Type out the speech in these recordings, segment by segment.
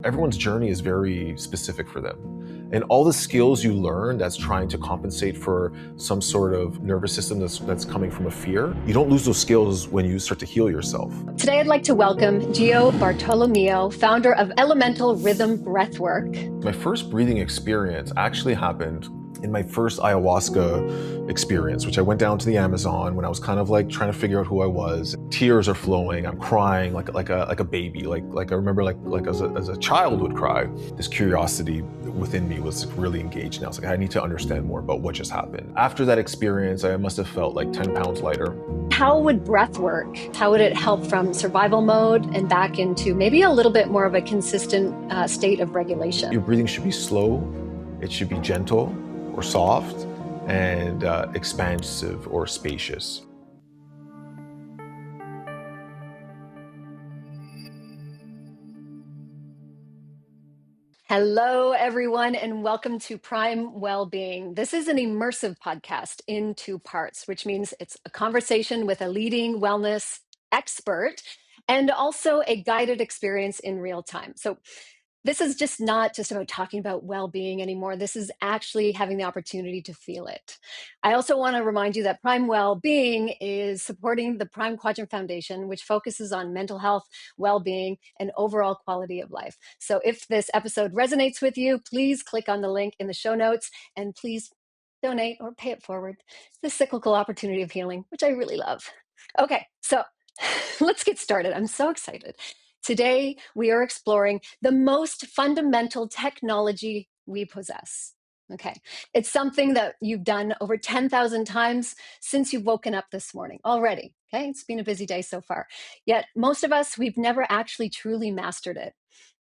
everyone's journey is very specific for them. And all the skills you learn that's trying to compensate for some sort of nervous system that's coming from a fear, you don't lose those skills when you start to heal yourself. Today, I'd like to welcome Gio Bartolomeo, founder of Elemental Rhythm Breathwork. My first breathing experience actually happened in my first ayahuasca experience, which I went down to the Amazon when I was kind of like trying to figure out who I was. Tears are flowing. I'm crying like a baby, like I remember like as a child would cry. This curiosity within me was really engaged. And I was like, I need to understand more about what just happened. After that experience, I must have felt like 10 pounds lighter. How would breath work? How would it help from survival mode and back into maybe a little bit more of a consistent state of regulation? Your breathing should be slow. It should be gentle or soft, and expansive or spacious. Hello, everyone, and welcome to Prime WellBeing. This is an immersive podcast in 2 parts, which means it's a conversation with a leading wellness expert and also a guided experience in real time. So this is just not just about talking about well-being anymore. This is actually having the opportunity to feel it. I also want to remind you that Prime WellBeing is supporting the Prime Quadrant Foundation, which focuses on mental health, well-being, and overall quality of life. So if this episode resonates with you, please click on the link in the show notes and please donate or pay it forward. It's the cyclical opportunity of healing, which I really love. Okay, so let's get started. I'm so excited. Today, we are exploring the most fundamental technology we possess. Okay, it's something that you've done over 10,000 times since you've woken up this morning already. Okay, it's been a busy day so far. Yet, most of us, we've never actually truly mastered it.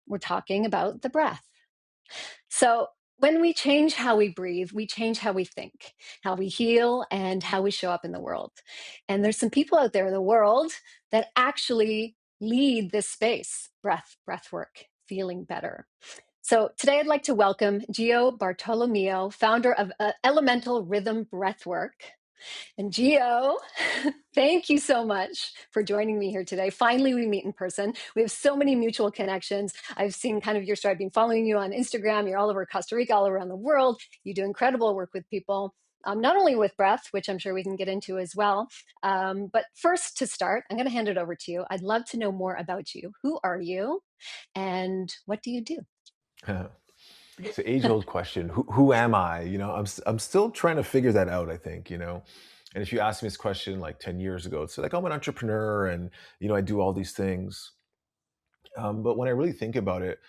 We're talking about the breath. So, when we change how we breathe, we change how we think, how we heal, and how we show up in the world. And there's some people out there in the world that actually lead this space, breath work, feeling better. So today I'd like to welcome Gio Bartolomeo, founder of Elemental Rhythm Breathwork. And Gio, thank you so much for joining me here today. Finally, we meet in person. We have so many mutual connections. I've seen kind of your story. I've been following you on Instagram. You're all over Costa Rica, all around the world. You do incredible work with people, not only with breath, which I'm sure we can get into as well. But first, to start, I'm going to hand it over to you. I'd love to know more about you. Who are you? And what do you do? It's an age-old question. Who am I? I'm still trying to figure that out, I think. And if you asked me this question like 10 years ago, it's like, I'm an entrepreneur and, I do all these things. But when I really think about it,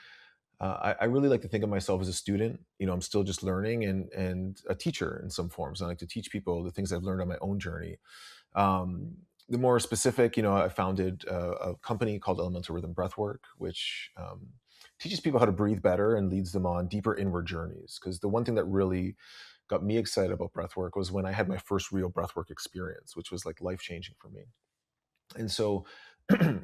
I really like to think of myself as a student. I'm still just learning and a teacher in some forms. I like to teach people the things I've learned on my own journey. The more specific, I founded a company called Elemental Rhythm Breathwork, which teaches people how to breathe better and leads them on deeper inward journeys. Because the one thing that really got me excited about breathwork was when I had my first real breathwork experience, which was like life-changing for me. And so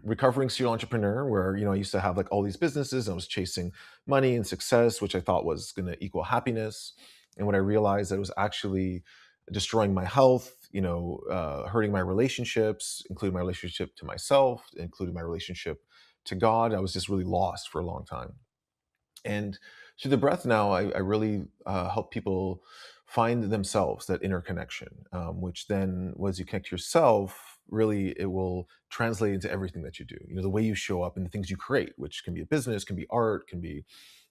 recovering serial entrepreneur where, I used to have like all these businesses and I was chasing money and success, which I thought was going to equal happiness. And when I realized that it was actually destroying my health, hurting my relationships, including my relationship to myself, including my relationship to God, I was just really lost for a long time. And through the breath now, I really help people find themselves, that inner connection, which then, as you connect to yourself, really it will translate into everything that you do. The way you show up and the things you create, which can be a business, can be art, can be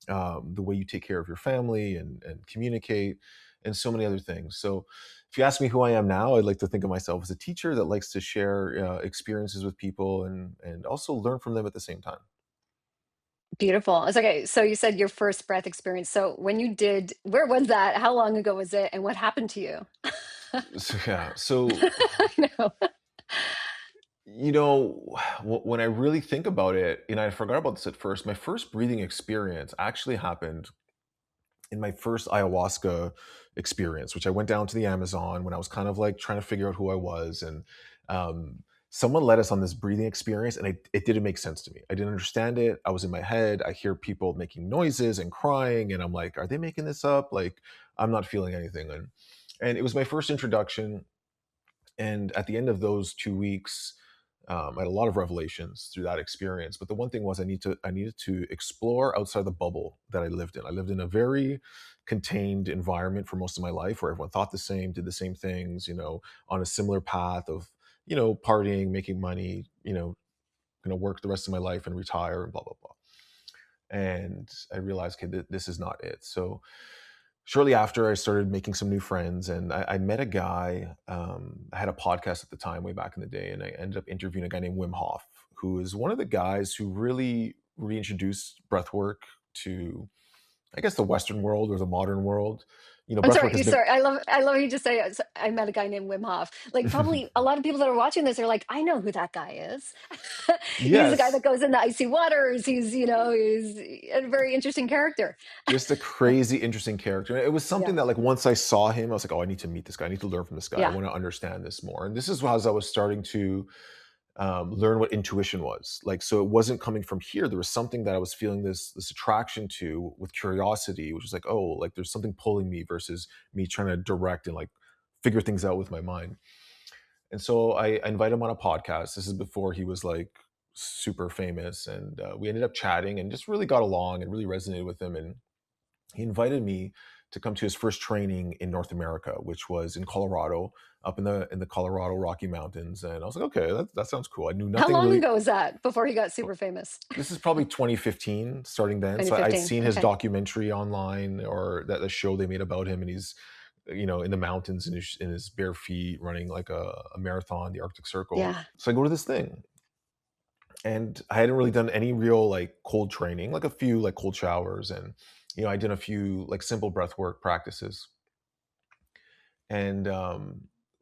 the way you take care of your family and communicate, and so many other things. So if you ask me who I am now, I'd like to think of myself as a teacher that likes to share experiences with people and also learn from them at the same time. Beautiful. It's okay. So you said your first breath experience. So when you did, where was that? How long ago was it? And what happened to you? So I know. when I really think about it, I forgot about this at first. My first breathing experience actually happened in my first ayahuasca experience, which I went down to the Amazon when I was kind of like trying to figure out who I was. And someone led us on this breathing experience and it didn't make sense to me. I didn't understand it. I was in my head. I hear people making noises and crying. And I'm like, are they making this up? Like, I'm not feeling anything. And it was my first introduction. And at the end of those 2 weeks, I had a lot of revelations through that experience. But the one thing was I needed to explore outside the bubble that I lived in. I lived in a very contained environment for most of my life, where everyone thought the same, did the same things, on a similar path of, partying, making money, going to work the rest of my life and retire and blah, blah, blah. And I realized, okay, this is not it. So shortly after, I started making some new friends, and I met a guy. I had a podcast at the time, way back in the day, and I ended up interviewing a guy named Wim Hof, who is one of the guys who really reintroduced breathwork to, I guess, the Western world or the modern world. I'm Breathwork sorry. has been, Sorry. I love you just say I met a guy named Wim Hof. Like probably a lot of people that are watching this are like, I know who that guy is. He's the guy yes, that goes in the icy waters. He's a very interesting character. just a crazy, interesting character. It was something Yeah. that, like, once I saw him, I was like, oh, I need to meet this guy. I need to learn from this guy. I Yeah. want to understand this more. And this is as I was starting to learn what intuition was like. So it wasn't coming from here. There was something that I was feeling this attraction to with curiosity, which was like, oh, like there's something pulling me versus me trying to direct and like figure things out with my mind. And so I invited him on a podcast. This is before he was like super famous, and we ended up chatting and just really got along and really resonated with him. And he invited me to come to his first training in North America, which was in Colorado, up in the Colorado Rocky Mountains. And I was like, okay, that sounds cool. I knew How nothing long really. ago was that before he got super famous? This is probably 2015, starting then. So I'd 2015. seen his Okay. documentary online, or that the show they made about him, and he's, in the mountains in his bare feet running like a marathon, the Arctic Circle. Yeah. So I go to this thing, and I hadn't really done any real like cold training, like a few like cold showers, and I did a few like simple breath work practices. And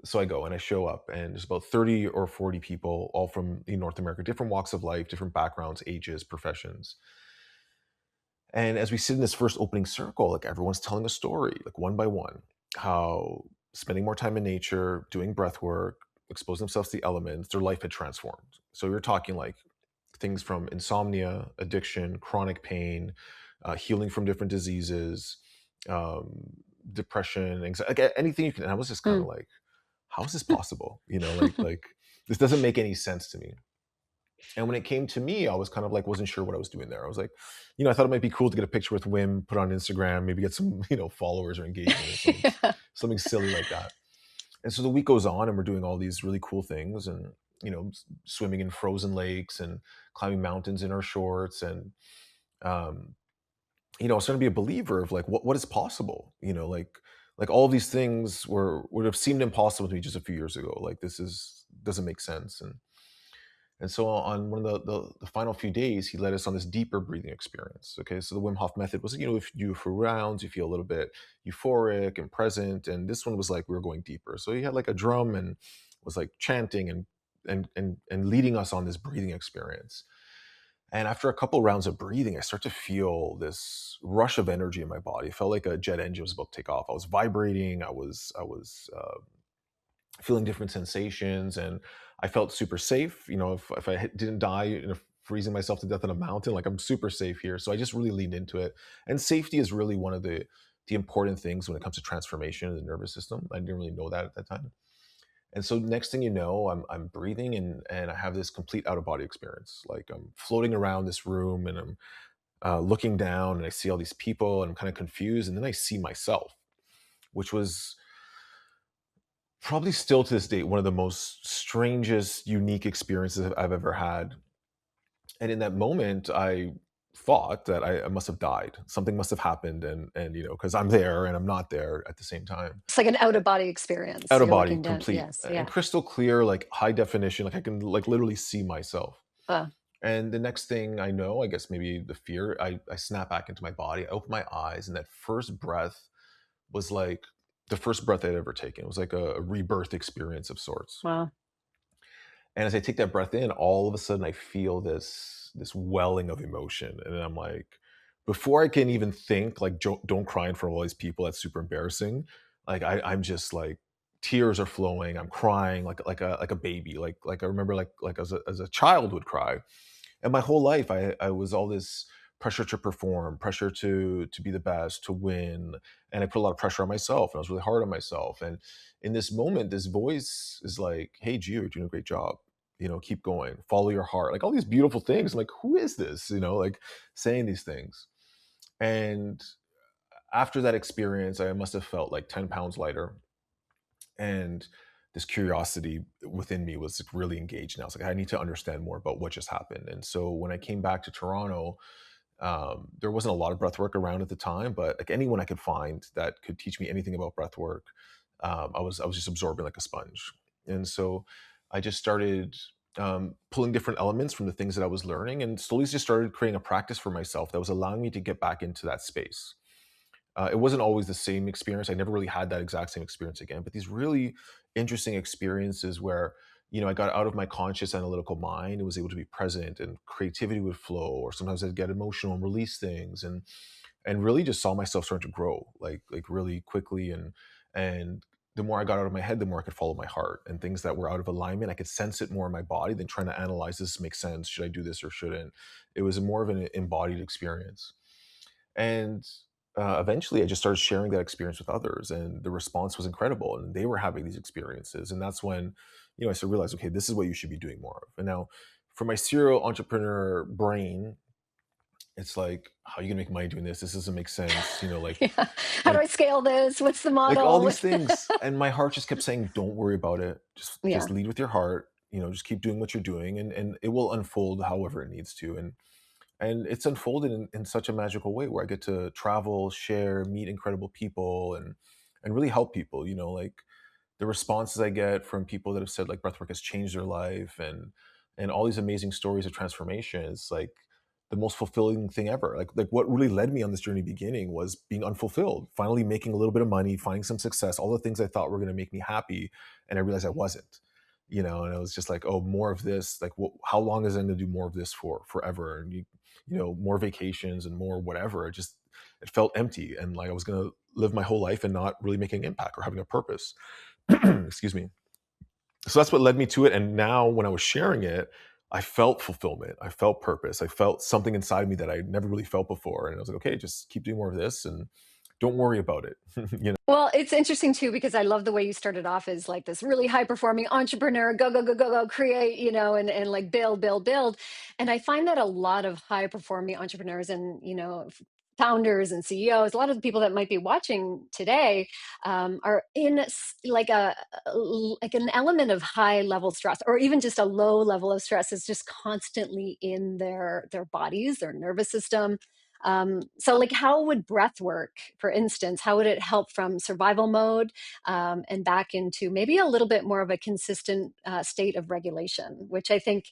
so I go and I show up, and there's about 30 or 40 people, all from North America, different walks of life, different backgrounds, ages, professions. And as we sit in this first opening circle, like everyone's telling a story, like one by one, how spending more time in nature, doing breath work, exposing themselves to the elements, their life had transformed. So you're talking like things from insomnia, addiction, chronic pain, healing from different diseases, um, depression, anxiety, like anything you can. And I was just kind Hmm. of like, how is this possible? Like this doesn't make any sense to me. And when it came to me, I was kind of like, wasn't sure what I was doing there. I was like, I thought it might be cool to get a picture with Wim, put on Instagram, maybe get some, followers or engagement or something, Yeah. something silly like that. And so the week goes on, and we're doing all these really cool things, and, swimming in frozen lakes and climbing mountains in our shorts. And, um, I was starting to be a believer of like, what is possible, like all these things would have seemed impossible to me just a few years ago. Like doesn't make sense. And so on one of the final few days, he led us on this deeper breathing experience. Okay, so the Wim Hof method was, if you do a few rounds, you feel a little bit euphoric and present. And this one was like we were going deeper. So he had like a drum and was like chanting and leading us on this breathing experience. And after a couple rounds of breathing, I start to feel this rush of energy in my body. It felt like a jet engine was about to take off. I was vibrating. I was feeling different sensations, and I felt super safe. If I didn't die, freezing myself to death on a mountain, like I'm super safe here. So I just really leaned into it. And safety is really one of the important things when it comes to transformation in the nervous system. I didn't really know that at that time. And so next thing you know, I'm breathing, and I have this complete out of body experience. Like I'm floating around this room, and I'm looking down, and I see all these people, and I'm kind of confused. And then I see myself, which was probably still to this date one of the most strangest, unique experiences I've ever had. And in that moment, I thought that I must have died. Something must have happened, and because I'm there and I'm not there at the same time. It's like an out of body experience. Out of You're body, looking down. complete, Yes. and Yeah. crystal clear, like high definition. Like I can like literally see myself. Uh, And the next thing I know, I guess maybe the fear, I snap back into my body. I open my eyes, and that first breath was like the first breath I'd ever taken. It was like a rebirth experience of sorts. wow. And as I take that breath in, all of a sudden I feel this welling of emotion, and I'm like, before I can even think, like, don't cry in front of all these people. That's super embarrassing. Like I'm just like tears are flowing. I'm crying like a baby. Like I remember like as a child would cry. And my whole life, I was all this pressure to perform, pressure to be the best, to win, and I put a lot of pressure on myself, and I was really hard on myself. And in this moment, this voice is like, "Hey, Gio, you're doing a great job. keep going, follow your heart, like all these beautiful things. I'm like, who is this? Like saying these things. And after that experience, I must have felt like 10 pounds lighter. And this curiosity within me was like really engaged. And I was like, I need to understand more about what just happened. And so when I came back to Toronto, there wasn't a lot of breath work around at the time, but like anyone I could find that could teach me anything about breath work, I was just absorbing like a sponge. And so I just started pulling different elements from the things that I was learning, and slowly just started creating a practice for myself that was allowing me to get back into that space. It wasn't always the same experience. I never really had that exact same experience again, but these really interesting experiences where, I got out of my conscious analytical mind and was able to be present, and creativity would flow, or sometimes I'd get emotional and release things, and really just saw myself starting to grow like really quickly. And the more I got out of my head, the more I could follow my heart, and things that were out of alignment, I could sense it more in my body than trying to analyze, this makes sense, should I do this or shouldn't. It was more of an embodied experience. And eventually I just started sharing that experience with others, and the response was incredible, and they were having these experiences. And that's when, I started to realize, okay, this is what you should be doing more of. And now, for my serial entrepreneur brain, it's like, how are you gonna make money doing this? This doesn't make sense. Yeah. How do I Like scale this? What's the like all model? these things. And my heart just kept saying, don't worry about it. Just Yeah. lead with your heart. Just keep doing what you're doing, and it will unfold however it needs to. And it's unfolded in such a magical way, where I get to travel, share, meet incredible people, and really help people. Like the responses I get from people that have said like breathwork has changed their life, and all these amazing stories of transformation. It's like the most fulfilling thing ever. Like what really led me on this journey beginning was being unfulfilled, finally making a little bit of money, finding some success, all the things I thought were going to make me happy, and I realized I wasn't. And I was just like, oh, more of this. Like, how long is I going to do more of this for? Forever? And more vacations and more whatever. It felt empty, and like I was going to live my whole life and not really making an impact or having a purpose. Excuse me. So that's what led me to it. And now when I was sharing it, I felt fulfillment. I felt purpose. I felt something inside me that I never really felt before. And I was like, okay, just keep doing more of this and don't worry about it. Well, it's interesting too because I love the way you started off as like this really high performing entrepreneur, go, go, go, go, go, create, and like build, build, build. And I find that a lot of high performing entrepreneurs and, founders and CEOs, a lot of the people that might be watching today are in like an element of high level stress, or even just a low level of stress is just constantly in their bodies, their nervous system. So, like, how would breath work, for instance, how would it help from survival mode and back into maybe a little bit more of a consistent state of regulation, which I think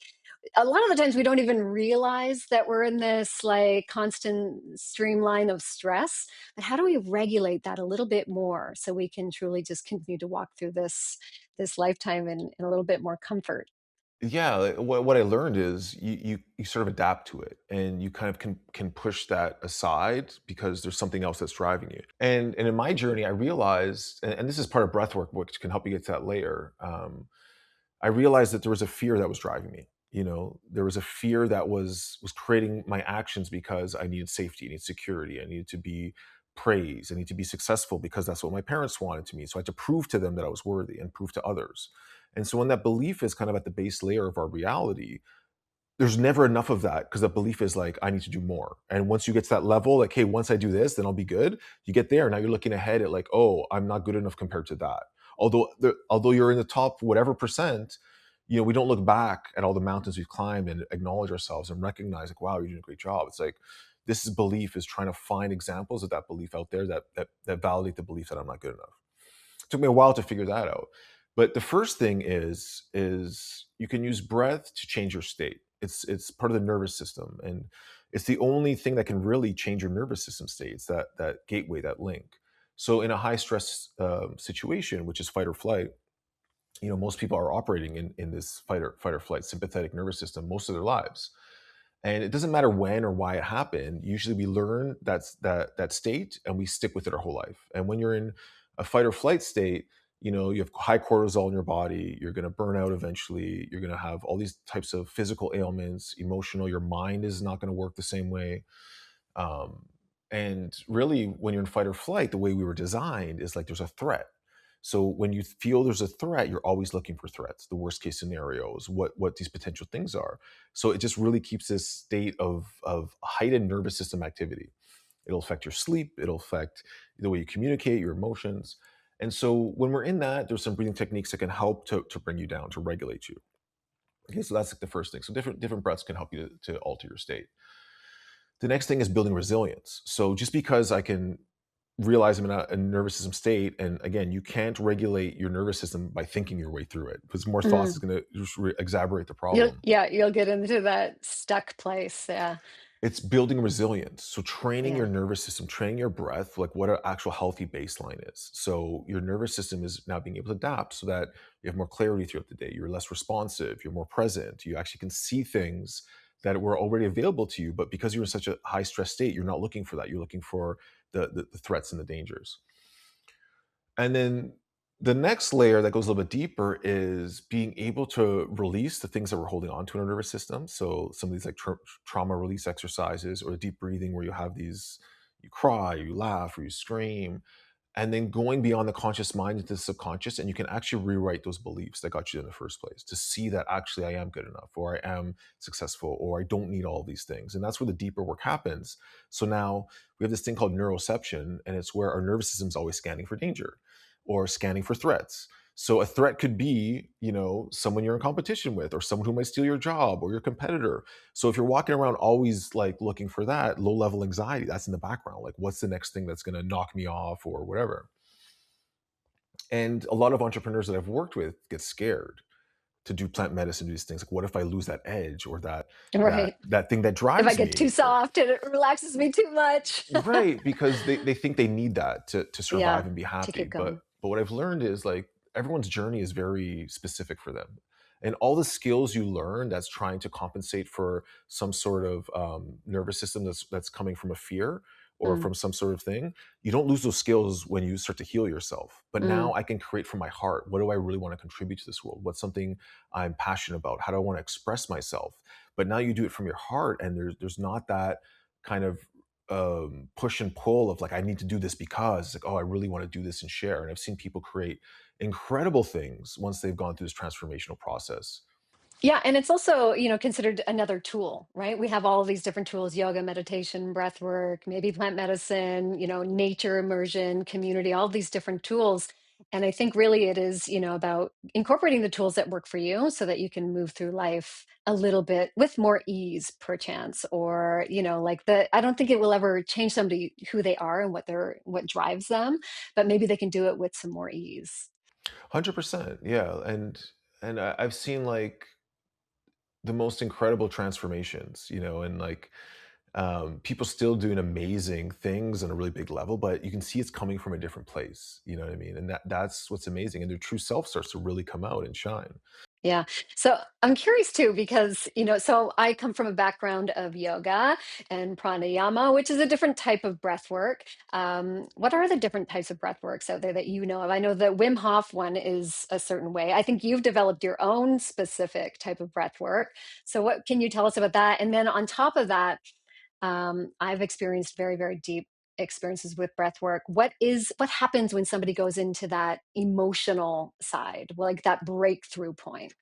a lot of the times we don't even realize that we're in this like constant streamline of stress. But how do we regulate that a little bit more so we can truly just continue to walk through this lifetime in a little bit more comfort? Yeah, like, what I learned is you sort of adapt to it, and you kind of can push that aside because there's something else that's driving you. And in my journey, I realized, and this is part of breath work, which can help you get to that layer. I realized that there was a fear that was driving me. There was a fear that was creating my actions because I needed safety, I needed security, I needed to be praised, I need to be successful because that's what my parents wanted to me. So I had to prove to them that I was worthy and prove to others. And so when that belief is kind of at the base layer of our reality, there's never enough of that, because the belief is like, I need to do more. And once you get to that level, like, hey, once I do this, then I'll be good. You get there, now you're looking ahead at like, oh, I'm not good enough compared to that. Although you're in the top whatever percent, we don't look back at all the mountains we've climbed and acknowledge ourselves and recognize like, wow, you're doing a great job. It's like belief is trying to find examples of that belief out there that validate the belief that I'm not good enough. It took me a while to figure that out. But the first thing is you can use breath to change your state. It's part of the nervous system, and it's the only thing that can really change your nervous system state. It's that gateway, that link. So in a high stress situation, which is fight or flight, most people are operating in this fight or flight sympathetic nervous system most of their lives. And it doesn't matter when or why it happened. Usually we learn that state and we stick with it our whole life. And when you're in a fight or flight state, you have high cortisol in your body, you're going to burn out eventually, you're going to have all these types of physical ailments, emotional, your mind is not going to work the same way. um, and really, when you're in fight or flight, the way we were designed is like there's a threat. So when you feel there's a threat, you're always looking for threats, the worst case scenarios, what these potential things are. So it just really keeps this state of heightened nervous system activity. It'll affect your sleep, it'll affect the way you communicate, your emotions. And so when we're in that, there's some breathing techniques that can help to bring you down, to regulate you. Okay, so that's like the first thing. So different breaths can help you to alter your state. The next thing is building resilience. So just because I can realize I'm in a nervous system state, and again, you can't regulate your nervous system by thinking your way through it, because more thoughts is Mm. going to just exacerbate the problem. You'll get into that stuck place. Yeah. It's building resilience. So training Yeah. your nervous system, training your breath, like what an actual healthy baseline is. So your nervous system is now being able to adapt so that you have more clarity throughout the day. You're less responsive. You're more present. You actually can see things that were already available to you, but because you're in such a high stress state, you're not looking for that. You're looking for the threats and the dangers. And then the next layer that goes a little bit deeper is being able to release the things that we're holding on to in our nervous system. So some of these like trauma release exercises, or the deep breathing where you have these, you cry, you laugh, or you scream, and then going beyond the conscious mind into the subconscious, and you can actually rewrite those beliefs that got you in the first place, to see that actually I am good enough, or I am successful, or I don't need all these things. And that's where the deeper work happens. So now we have this thing called neuroception, and it's where our nervous system is always scanning for danger or scanning for threats. So a threat could be, someone you're in competition with, or someone who might steal your job, or your competitor. So if you're walking around always like looking for that low level anxiety, that's in the background. Like, what's the next thing that's going to knock me off or whatever? And a lot of entrepreneurs that I've worked with get scared to do plant medicine, do these things. Like, what if I lose that edge, or that Right. thing that If I drives get too me? soft and it relaxes me too much. Right, because they think they need that to survive Yeah. and be To happy. keep But going. what I've learned is, like, everyone's journey is very specific for them. And all the skills you learn that's trying to compensate for some sort of nervous system that's coming from a fear or Mm, from some sort of thing, you don't lose those skills when you start to heal yourself. But mm. now I can create from my heart. What do I really want to contribute to this world? What's something I'm passionate about? How do I want to express myself? But now you do it from your heart, and there's not that kind of push and pull of like, I need to do this because it's like, oh, I really want to do this and share. And I've seen people create incredible things once they've gone through this transformational process. Yeah, and it's also, considered another tool, right? We have all of these different tools: yoga, meditation, breath work, maybe plant medicine, nature immersion, community, all these different tools. And I think really it is, about incorporating the tools that work for you so that you can move through life a little bit with more ease, perchance. Or, like I don't think it will ever change somebody who they are and what drives them, but maybe they can do it with some more ease. 100%. Yeah. And I've seen like the most incredible transformations, and like people still doing amazing things on a really big level, but you can see it's coming from a different place. You know what I mean? And that's what's amazing. And their true self starts to really come out and shine. Yeah. So I'm curious too, because, so I come from a background of yoga and pranayama, which is a different type of breath work. What are the different types of breath works out there that you know of? I know the Wim Hof one is a certain way. I think you've developed your own specific type of breath work. So what can you tell us about that? And then on top of that, I've experienced very, very deep experiences with breath work. What happens when somebody goes into that emotional side, like that breakthrough point?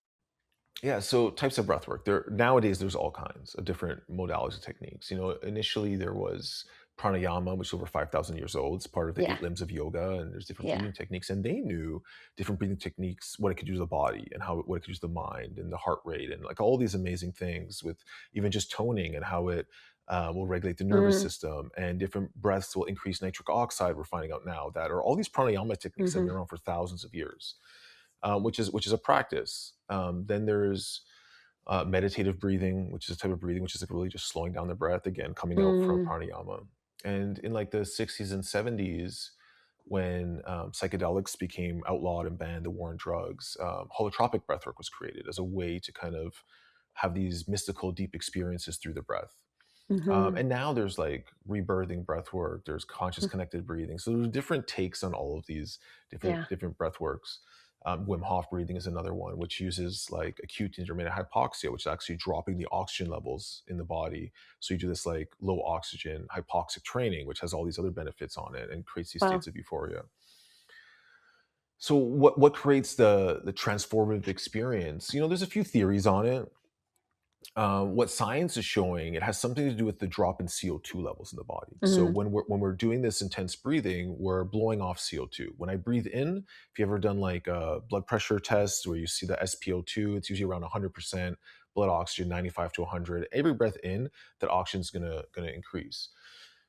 Yeah, so types of breath work. Nowadays there's all kinds of different modalities and techniques. Initially there was pranayama, which is over 5,000 years old. It's part of the Yeah. eight limbs of yoga, and there's different Yeah. breathing techniques. And they knew different breathing techniques, what it could do to the body, and what it could do to the mind and the heart rate, and like all these amazing things with even just toning, and how it will regulate the nervous Mm, system, and different breaths will increase nitric oxide. We're finding out now that, or all these pranayama techniques that have mhm, been around for thousands of years, which is a practice. Then there's meditative breathing, which is a type of breathing which is like really just slowing down the breath, again coming out from mm, pranayama. And in like the 60s and 70s, when psychedelics became outlawed and banned, the war on drugs, holotropic breathwork was created as a way to kind of have these mystical, deep experiences through the breath. mhm, And now there's like rebirthing breath work, there's conscious connected breathing. So there's different takes on all of these different yeah. different breath works. Wim Hof breathing is another one, which uses like acute intermittent hypoxia, which is actually dropping the oxygen levels in the body. So you do this like low oxygen hypoxic training, which has all these other benefits on it and creates these Wow. states of euphoria. So what creates the transformative experience? There's a few theories on it. What science is showing, it has something to do with the drop in CO2 levels in the body. So Mm-hmm. when we're doing this intense breathing, we're blowing off CO2. When I breathe in, if you ever done like a blood pressure test where you see the SpO2, it's usually around 100%, blood oxygen 95 to 100. Every breath in, that oxygen is gonna increase.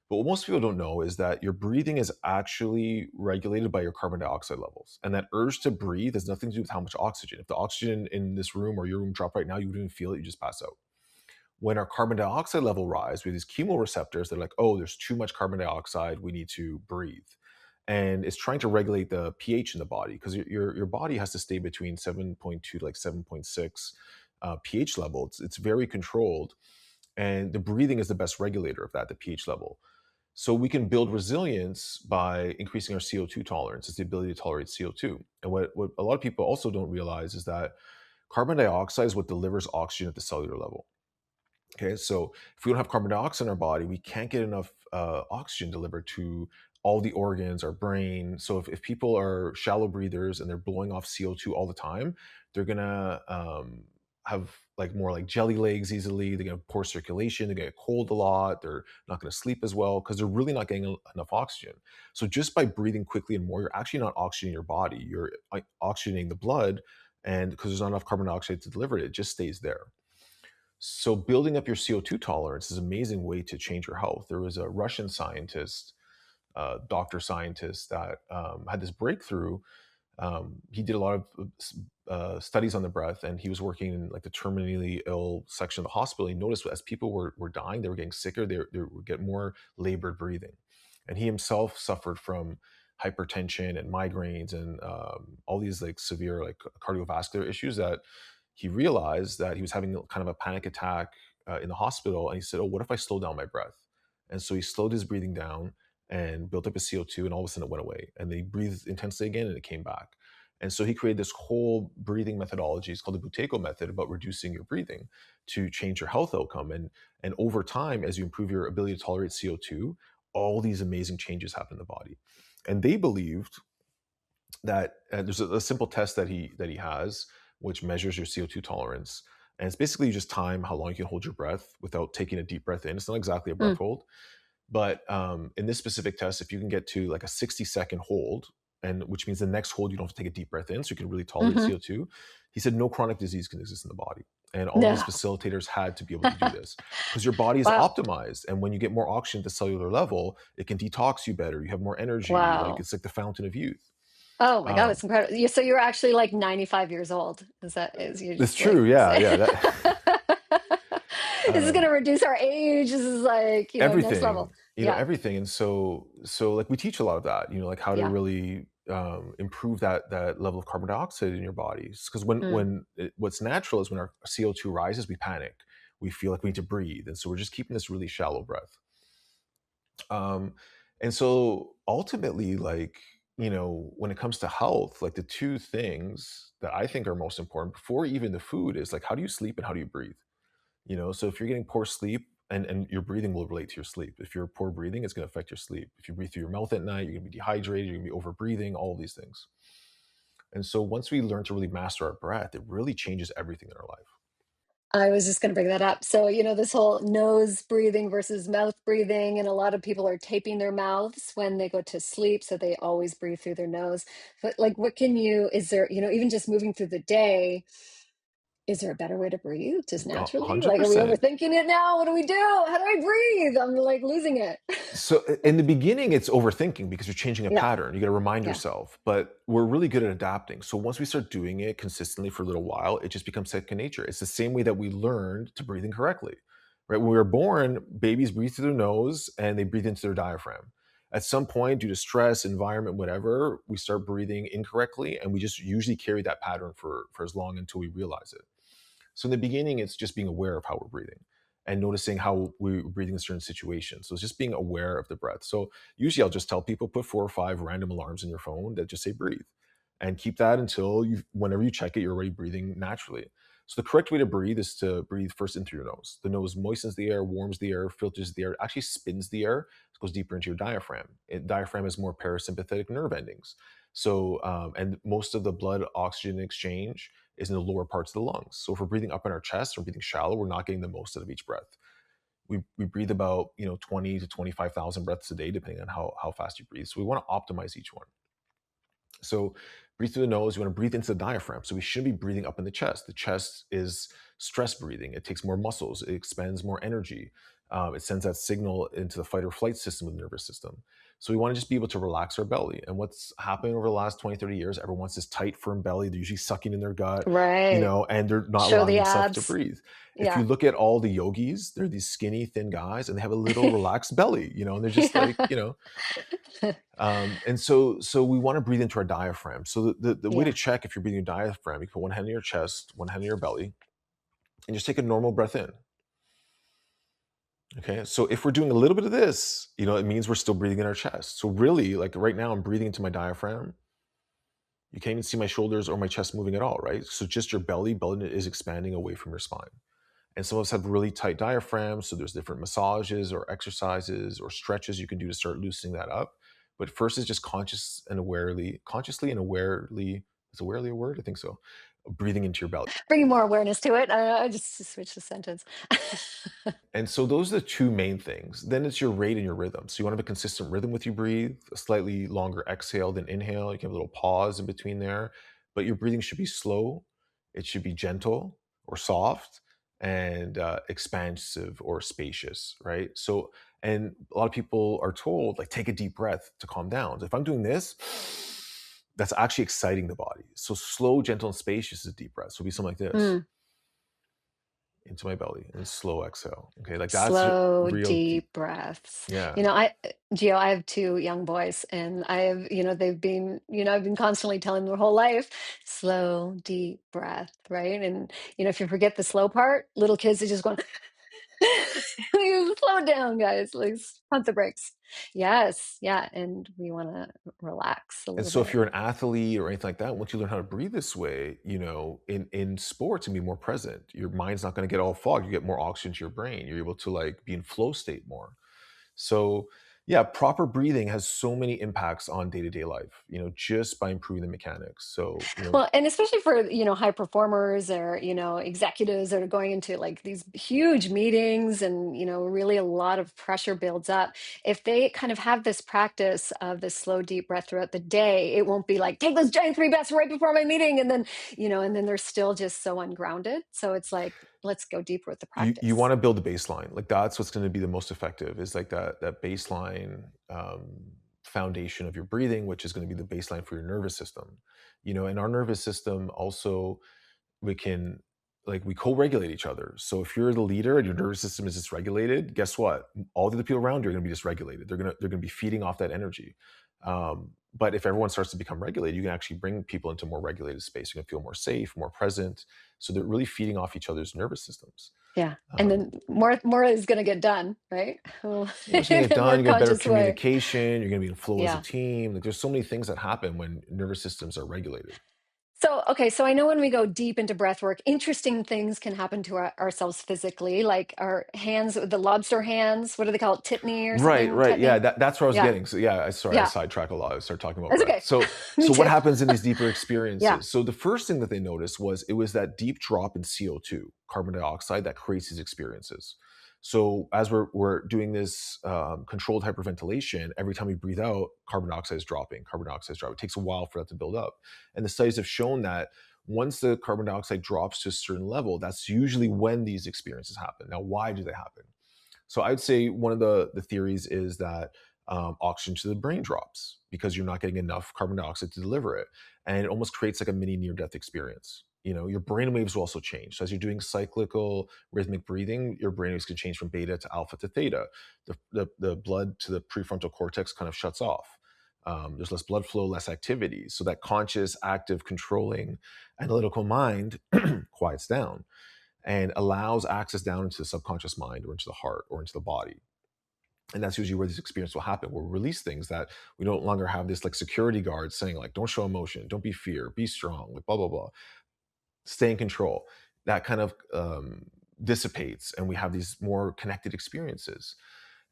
But what most people don't know is that your breathing is actually regulated by your carbon dioxide levels. And that urge to breathe has nothing to do with how much oxygen. If the oxygen in this room or your room dropped right now, you wouldn't even feel it, you just pass out. When our carbon dioxide level rise, we have these chemoreceptors, they're like, oh, there's too much carbon dioxide, we need to breathe. And it's trying to regulate the pH in the body because your body has to stay between 7.2 to like 7.6 pH level. It's very controlled. And the breathing is the best regulator of that, the pH level. So we can build resilience by increasing our CO2 tolerance. It's the ability to tolerate CO2. And what a lot of people also don't realize is that carbon dioxide is what delivers oxygen at the cellular level. Okay, so if we don't have carbon dioxide in our body, we can't get enough oxygen delivered to all the organs, our brain. So if people are shallow breathers and they're blowing off CO2 all the time, they're gonna have like more like jelly legs easily. They're gonna have poor circulation. They're gonna get cold a lot. They're not gonna sleep as well because they're really not getting enough oxygen. So just by breathing quickly and more, you're actually not oxygenating your body. You're oxygenating the blood, and because there's not enough carbon dioxide to deliver it, it just stays there. So building up your CO2 tolerance is an amazing way to change your health. There was a Russian scientist, doctor scientist, that had this breakthrough. He did a lot of studies on the breath, and he was working in like the terminally ill section of the hospital. He noticed as people were dying, they were getting sicker, they would get more labored breathing. And he himself suffered from hypertension and migraines and all these like severe like cardiovascular issues that he realized that he was having kind of a panic attack in the hospital. And he said, oh, what if I slow down my breath? And so he slowed his breathing down and built up his CO2, and all of a sudden it went away. And they breathed intensely again, and it came back. And so he created this whole breathing methodology. It's called the Buteyko method, about reducing your breathing to change your health outcome. And over time, as you improve your ability to tolerate CO2, all these amazing changes happen in the body. And they believed that there's a simple test that he has, which measures your CO2 tolerance. And it's basically you just time how long you can hold your breath without taking a deep breath in. It's not exactly a breath hold, but in this specific test, if you can get to like a 60-second hold, and which means the next hold you don't have to take a deep breath in, so you can really tolerate Mm-hmm. CO2. He said no chronic disease can exist in the body. And all of his No. facilitators had to be able to do this because your body is Wow. optimized. And when you get more oxygen at the cellular level, it can detox you better. You have more energy. Like Wow. it's like the fountain of youth. Oh my God, Um, it's incredible. So you're actually like 95 years old. Is you it's just like true. Yeah. say Yeah. this is Um, gonna reduce our age. This is like, next level. everything, Yeah. everything. And so like we teach a lot of that, like how to Yeah. really improve that level of carbon dioxide in your bodies. Because Mm. what's natural is when our CO2 rises, we panic, we feel like we need to breathe, and so we're just keeping this really shallow breath. um and so ultimately, like, when it comes to health, like the two things that I think are most important before even the food is like, how do you sleep and how do you breathe? So if you're getting poor sleep, and your breathing will relate to your sleep. If you're poor breathing, it's going to affect your sleep. If you breathe through your mouth at night, you're going to be dehydrated, you're going to be over breathing, all of these things. And so once we learn to really master our breath, it really changes everything in our life. I was just going to bring that up. So, this whole nose breathing versus mouth breathing, and a lot of people are taping their mouths when they go to sleep, so they always breathe through their nose. But, like, is there, even just moving through the day, is there a better way to breathe just naturally? Like, are we 100%. overthinking it now? What do we do? How do I breathe? I'm like losing it. So in the beginning, it's overthinking because you're changing a Yeah. pattern. You got to remind Yeah. yourself, but we're really good at adapting. So once we start doing it consistently for a little while, it just becomes second nature. It's the same way that we learned to breathe incorrectly, right? When we were born, babies breathe through their nose and they breathe into their diaphragm. At some point, due to stress, environment, whatever, we start breathing incorrectly, and we just usually carry that pattern for as long until we realize it. So in the beginning, it's just being aware of how we're breathing and noticing how we're breathing in certain situations. So it's just being aware of the breath. So usually I'll just tell people, put 4 or 5 random alarms in your phone that just say breathe, and keep that until whenever you check it, you're already breathing naturally. So the correct way to breathe is to breathe first in through your nose. The nose moistens the air, warms the air, filters the air, actually spins the air, goes deeper into your diaphragm. Diaphragm has more parasympathetic nerve endings. So, and most of the blood oxygen exchange is in the lower parts of the lungs. So if we're breathing up in our chest or breathing shallow, we're not getting the most out of each breath. We breathe about 20 to 25,000 breaths a day, depending on how fast you breathe. So we want to optimize each one. So breathe through the nose. You want to breathe into the diaphragm. So we shouldn't be breathing up in the chest. The chest is stress breathing. It takes more muscles. It expends more energy. It sends that signal into the fight or flight system of the nervous system. So we want to just be able to relax our belly. And what's happening over the last 20, 30 years, everyone wants this tight, firm belly. They're usually sucking in their gut, Right. and they're not Show allowing the themselves to abs. breathe. If you Yeah. look at all the yogis, they're these skinny, thin guys, and they have a little relaxed belly, and they're just Yeah. like, and so we want to breathe into our diaphragm. So the way to Yeah. check if you're breathing your diaphragm, you put one hand on your chest, one hand on your belly, and just take a normal breath in. Okay. So if we're doing a little bit of this, it means we're still breathing in our chest. So really, like right now, I'm breathing into my diaphragm. You can't even see my shoulders or my chest moving at all, right? So just your belly is expanding away from your spine. And some of us have really tight diaphragms. So there's different massages or exercises or stretches you can do to start loosening that up. But first is just consciously and awarely, is awarely a word? I think so. Breathing into your belly. Bringing more awareness to it. I just switched the sentence. And so those are the two main things. Then it's your rate and your rhythm. So you want to have a consistent rhythm with you breathe, a slightly longer exhale than inhale. You can have a little pause in between there, but your breathing should be slow. It should be gentle or soft and expansive or spacious, right? So, and a lot of people are told, like, take a deep breath to calm down. So if I'm doing this, that's actually exciting the body. So slow, gentle, and spacious is a deep breath. So it'll be something like this. Mm. Into my belly and slow exhale. Okay, like that's Slow, real deep. deep breaths. Yeah. Gio, I have two young boys, and I have, they've been, I've been constantly telling them their whole life, slow, deep breath, right? And, if you forget the slow part, little kids are just going, you slow down, guys, like pump the brakes. Yes, yeah, and we want to relax a And little so if bit. you're an athlete or anything like that, once you learn how to breathe this way, in sports and be more present, your mind's not going to get all fogged. You get more oxygen to your brain. You're able to like be in flow state more. So yeah, proper breathing has so many impacts on day-to-day life, just by improving the mechanics. So, Well, and especially for, high performers or, executives that are going into like these huge meetings and, really a lot of pressure builds up. If they kind of have this practice of this slow, deep breath throughout the day, it won't be like, take those giant 3 breaths right before my meeting. And then they're still just so ungrounded. So it's like, let's go deeper with the you practice. want to build a baseline. Like that's what's going to be the most effective is like that baseline foundation of your breathing, which is going to be the baseline for your nervous system. And our nervous system also, we can, like, we co-regulate each other. So if you're the leader and your nervous system is dysregulated, guess what? All the other people around you are going to be dysregulated. They're going to be feeding off that energy. But if everyone starts to become regulated, you can actually bring people into more regulated space. You can feel more safe, more present. So they're really feeding off each other's nervous systems. Yeah. And Um, then more is going to get done, right? What's going In to get a done? more You get better conscious way. communication. You're going to be in flow as a Yeah. team. Like there's so many things that happen when nervous systems are regulated. So, okay, so I know when we go deep into breath work, interesting things can happen to ourselves physically, like our hands, the lobster hands. What do they call it? Titney or Right, something? right. Yeah, Tetany? that's where I was Yeah, getting. So yeah, I yeah. sidetrack a lot. I started talking about That's breath. okay. So Me so what too. happens in these deeper Yeah. experiences? So the first thing that they noticed was it was that deep drop in CO2, carbon dioxide, that creates these experiences. So as we're doing this controlled hyperventilation, every time we breathe out, carbon dioxide is dropping. Carbon dioxide is dropping. It takes a while for that to build up, and the studies have shown that once the carbon dioxide drops to a certain level, that's usually when these experiences happen. Now, why do they happen? So I'd say one of the theories is that oxygen to the brain drops because you're not getting enough carbon dioxide to deliver it, and it almost creates like a mini near-death experience. Your brain waves will also change. So as you're doing cyclical rhythmic breathing, your brain waves can change from beta to alpha to theta. The blood to the prefrontal cortex kind of shuts off. There's less blood flow, less activity. So that conscious, active, controlling, analytical mind quiets down and allows access down into the subconscious mind or into the heart or into the body. And that's usually where these experiences will happen. We'll release things that we no longer have this like security guard saying like, don't show emotion, don't be fear, be strong, like blah, blah, blah. Stay in control. That kind of dissipates and we have these more connected experiences.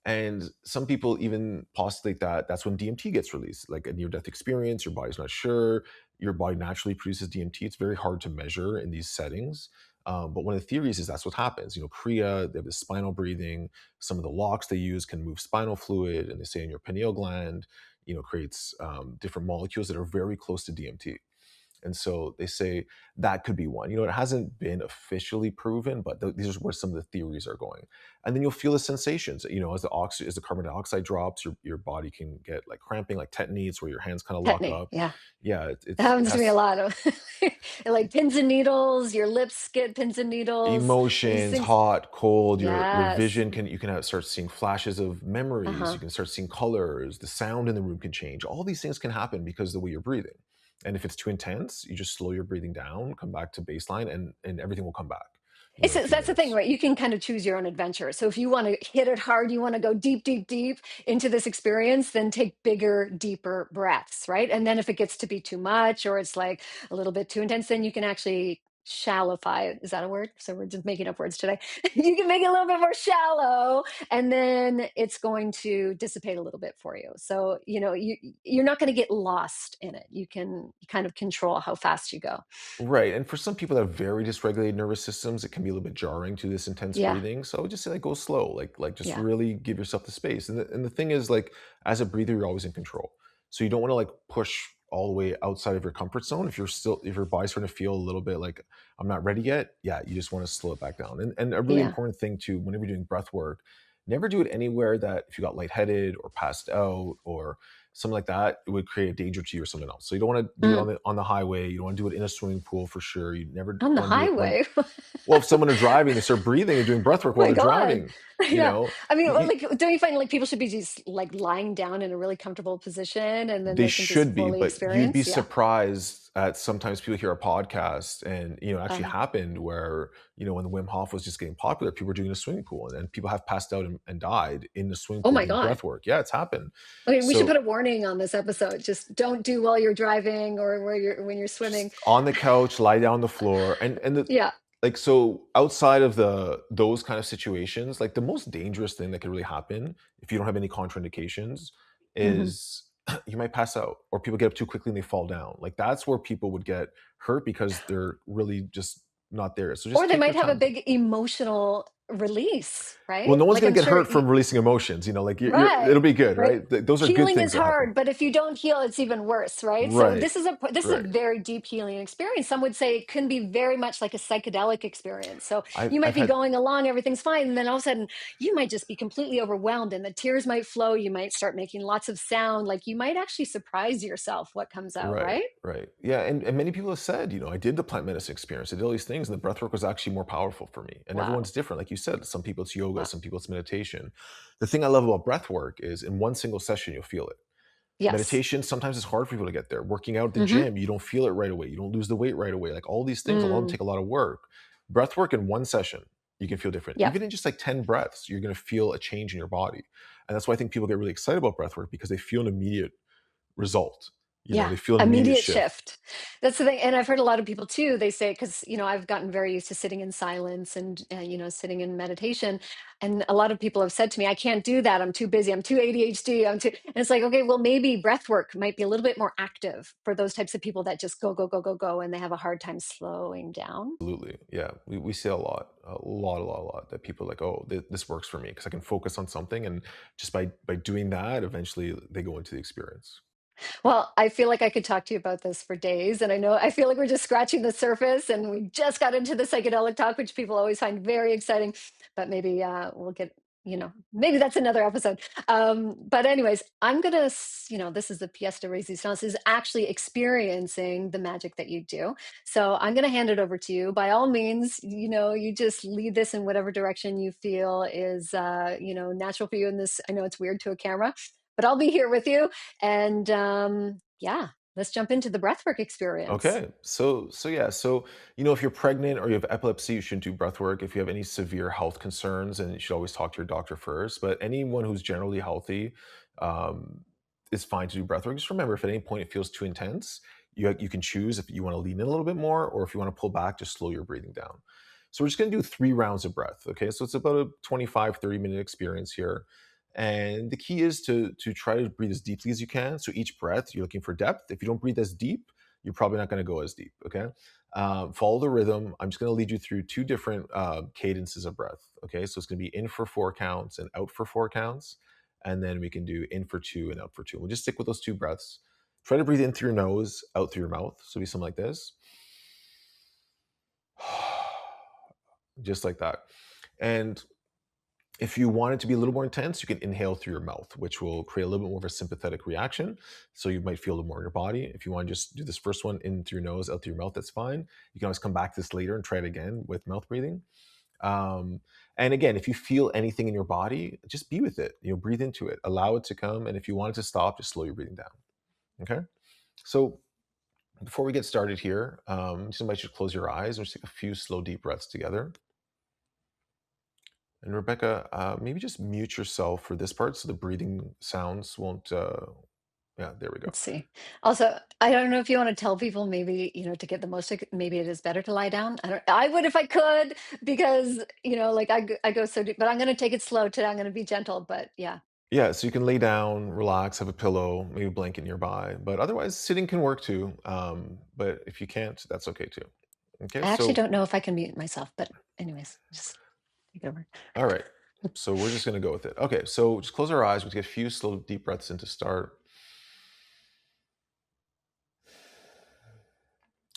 And some people even postulate that that's when DMT gets released, like a near-death experience. Your body's not sure. Your body naturally produces DMT. It's very hard to measure in these settings. But one of the theories is that's what happens. Kriya, they have this spinal breathing. Some of the locks they use can move spinal fluid, and they say in your pineal gland, creates different molecules that are very close to DMT. And so they say that could be one. It hasn't been officially proven, but these are where some of the theories are going. And then you'll feel the sensations. As the carbon dioxide drops, your body can get like cramping, like tetany. It's where your hands kind of lock Tetany, up. yeah. Yeah, That it happens to me a has lot of like pins and needles, your lips get pins and needles, these emotions, things. hot, cold. Your Yes. vision start seeing flashes of memories. Uh-huh. You can start seeing colors. The sound in the room can change. All these things can happen because of the way you're breathing. And if it's too intense, you just slow your breathing down, come back to baseline, and everything will come back, in a few That's the thing, minutes. right? You can kind of choose your own adventure. So if you want to hit it hard, you want to go deep, deep, deep into this experience, then take bigger, deeper breaths, right? And then if it gets to be too much or it's like a little bit too intense, then you can actually shallowify it. Is that a word? So we're just making up words today. You can make it a little bit more shallow, and then it's going to dissipate a little bit for you. So, you're not going to get lost in it. You can kind of control how fast you go. Right, and for some people that have very dysregulated nervous systems, it can be a little bit jarring to this intense Yeah. breathing. So I would just say, like, go slow, like just Yeah. really give yourself the space. And the thing is, like, as a breather, you're always in control. So you don't want to like push all the way outside of your comfort zone. If your body's starting to feel a little bit like I'm not ready yet, yeah, you just want to slow it back down. And a really Yeah. important thing too, whenever you're doing breath work, never do it anywhere that if you got lightheaded or passed out or something like that, it would create a danger to you or something else. So you don't want to do it Mm. on the highway. You don't want to do it in a swimming pool for sure. You never On the want to do it when, highway. well, if someone are driving, they start breathing and doing breath work Oh while my they're God. driving. You Yeah. know, I mean, well, you, like, don't you find like people should be just like lying down in a really comfortable position and then they they can just should be, fully but you'd be experience? Yeah. surprised at sometimes people hear a podcast and it actually Uh, happened where when the Wim Hof was just getting popular, people were doing a swimming pool and people have passed out and died in the swimming oh pool my doing God. breath work. Yeah, it's happened. Okay, we should put So a warning on this episode. Just don't do while you're driving or where you're when you're swimming. just on the couch, lie down on the floor, and Yeah. so outside of those kind of situations, like the most dangerous thing that could really happen if you don't have any contraindications Hmm. is you might pass out or people get up too quickly and they fall down. Like that's where people would get hurt because they're really just not there. So Or just they take your might have a time. big emotional release, Well, right? no one's Like gonna I'm get sure hurt from releasing emotions. Like it'll right, be good, right. right? Those are good Healing things is that happen. hard, but if you don't heal, it's even worse, right? So Right, this is a right. very deep healing experience. Some would say it can be very much like a psychedelic experience. So you might I've be had going along, everything's fine, and then all of a sudden you might just be completely overwhelmed, and the tears might flow. You might start making lots of sound, like you might actually surprise yourself what comes out, right, right? right. Yeah, and many people have said, I did the plant medicine experience. I did all these things, and the breath work was actually more powerful for me. And Wow, everyone's different. Like you said, some people it's yoga, wow, some people it's meditation. The thing I love about breath work is in one single session, you'll feel it. yes, Meditation, sometimes it's hard for people to get there. Working out at the mm-hmm. gym, you don't feel it right away. You don't lose the weight right away. Like all these things alone Mm, take a lot of work. Breath work in one session, you can feel different. yep, Even in just like 10 breaths, you're going to feel a change in your body. And that's why I think people get really excited about breath work because they feel an immediate result. yeah, They feel an immediate immediate shift. shift. That's the thing. And I've heard a lot of people too, they say, because, I've gotten very used to sitting in silence and, sitting in meditation. And a lot of people have said to me, I can't do that. I'm too busy. I'm too ADHD. And it's like, okay, well, maybe breath work might be a little bit more active for those types of people that just go, go, go, go, go, and they have a hard time slowing down. Absolutely. Yeah. We see a lot that people are like, oh, this works for me because I can focus on something. And just by doing that, eventually they go into the experience. Well, I feel like I could talk to you about this for days. And I feel like we're just scratching the surface and we just got into the psychedelic talk, which people always find very exciting. But maybe we'll get, maybe that's another episode. But, anyways, I'm going to, this is the pièce de résistance, is actually experiencing the magic that you do. So I'm going to hand it over to you. By all means, you just lead this in whatever direction you feel is, natural for you in this. I know it's weird to a camera, but I'll be here with you and yeah, let's jump into the breathwork experience. Okay. So yeah. So, if you're pregnant or you have epilepsy, you shouldn't do breath work. If you have any severe health concerns, and you should always talk to your doctor first. But anyone who's generally healthy, um, is fine to do breath work. Just remember, if at any point it feels too intense, you can choose if you want to lean in a little bit more or if you want to pull back, just slow your breathing down. So we're just going to do 3 rounds of breath. Okay. So it's about a 25, 30-minute experience here. And the key is to try to breathe as deeply as you can. So each breath, you're looking for depth. If you don't breathe as deep, you're probably not going to go as deep. Okay. Follow the rhythm. I'm just going to lead you through two different cadences of breath. Okay. So it's going to be in for 4 counts and out for 4 counts. And then we can do in for 2 and out for 2. We'll just stick with those 2 breaths. Try to breathe in through your nose, out through your mouth. So it'll be something like this. Just like that. And if you want it to be a little more intense, you can inhale through your mouth, which will create a little bit more of a sympathetic reaction. So you might feel a little more in your body. If you want to just do this first one in through your nose, out through your mouth, that's fine. You can always come back to this later and try it again with mouth breathing. And again, if you feel anything in your body, just be with it. Breathe into it, allow it to come. And if you want it to stop, just slow your breathing down. Okay. So before we get started here, just invite you to close your eyes and just take a few slow, deep breaths together. And Rebecca, maybe just mute yourself for this part so the breathing sounds won't. Yeah, there we go. Let's see. Also, I don't know if you want to tell people maybe, to get the most, maybe it is better to lie down. I would if I could, because, like I go so deep, but I'm going to take it slow today. I'm going to be gentle, but yeah. Yeah, so you can lay down, relax, have a pillow, maybe a blanket nearby. But otherwise, sitting can work too. But if you can't, that's okay too. Okay, I actually so don't know if I can mute myself, but anyways, just take it over. all right. So we're just going to go with it. Okay, so just close our eyes. We'll get a few slow, deep breaths in to start.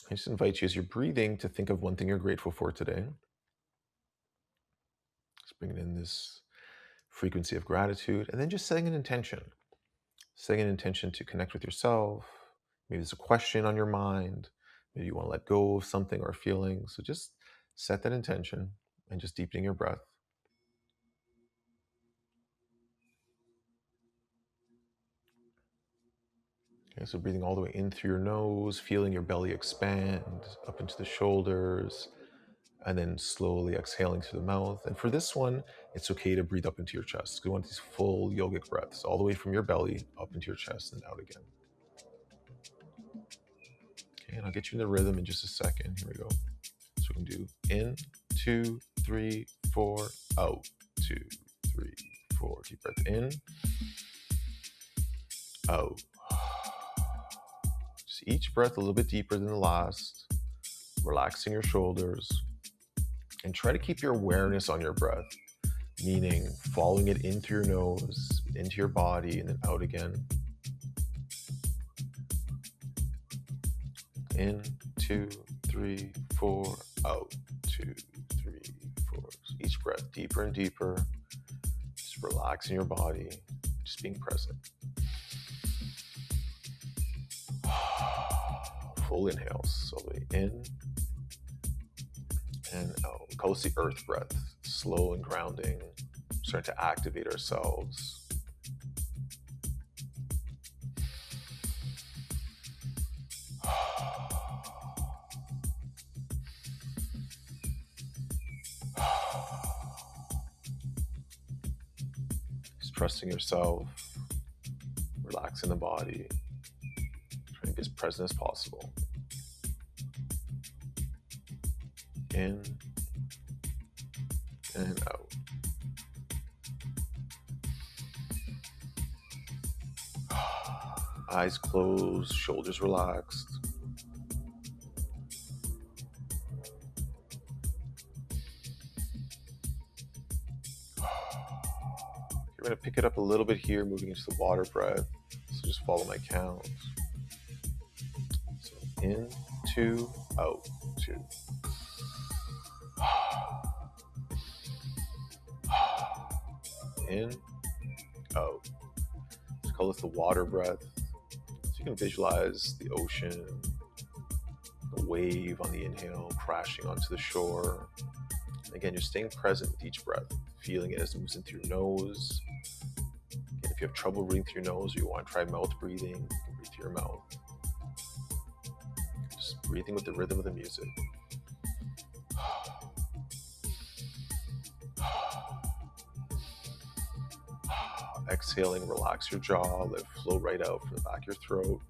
I just invite you as you're breathing to think of one thing you're grateful for today. Just bringing in this frequency of gratitude and then just setting an intention. Setting an intention to connect with yourself. Maybe there's a question on your mind. Maybe you want to let go of something or a feeling. So just set that intention and just deepening your breath. Okay, so breathing all the way in through your nose, feeling your belly expand up into the shoulders, and then slowly exhaling through the mouth. And for this one, it's okay to breathe up into your chest. We want these full yogic breaths all the way from your belly up into your chest and out again. Okay, and I'll get you in the rhythm in just a second. Here we go. So we can do in, 2, 3, 4, out, 2, 3, 4. Deep breath in, out. Just each breath a little bit deeper than the last, relaxing your shoulders, and try to keep your awareness on your breath, meaning following it in through your nose, into your body, and then out again. In, 2, 3, 4, out, 2, 3, 4. So each breath deeper and deeper, just relaxing your body, just being present. Full inhales, all the way in and out. We call this the earth breath, slow and grounding, starting to activate ourselves. Just trusting yourself, relaxing the body, trying to be as present as possible. In and out. Eyes closed, shoulders relaxed. You're going to pick it up a little bit here, moving into the water breath. So just follow my count. So in, 2, out, 2. In, out. Let's call this the water breath. So you can visualize the ocean, the wave on the inhale crashing onto the shore. And again, you're staying present with each breath, feeling it as it moves in through your nose. Again, if you have trouble breathing through your nose or you want to try mouth breathing, you can breathe through your mouth. Just breathing with the rhythm of the music. Exhaling, relax your jaw, let it flow right out from the back of your throat.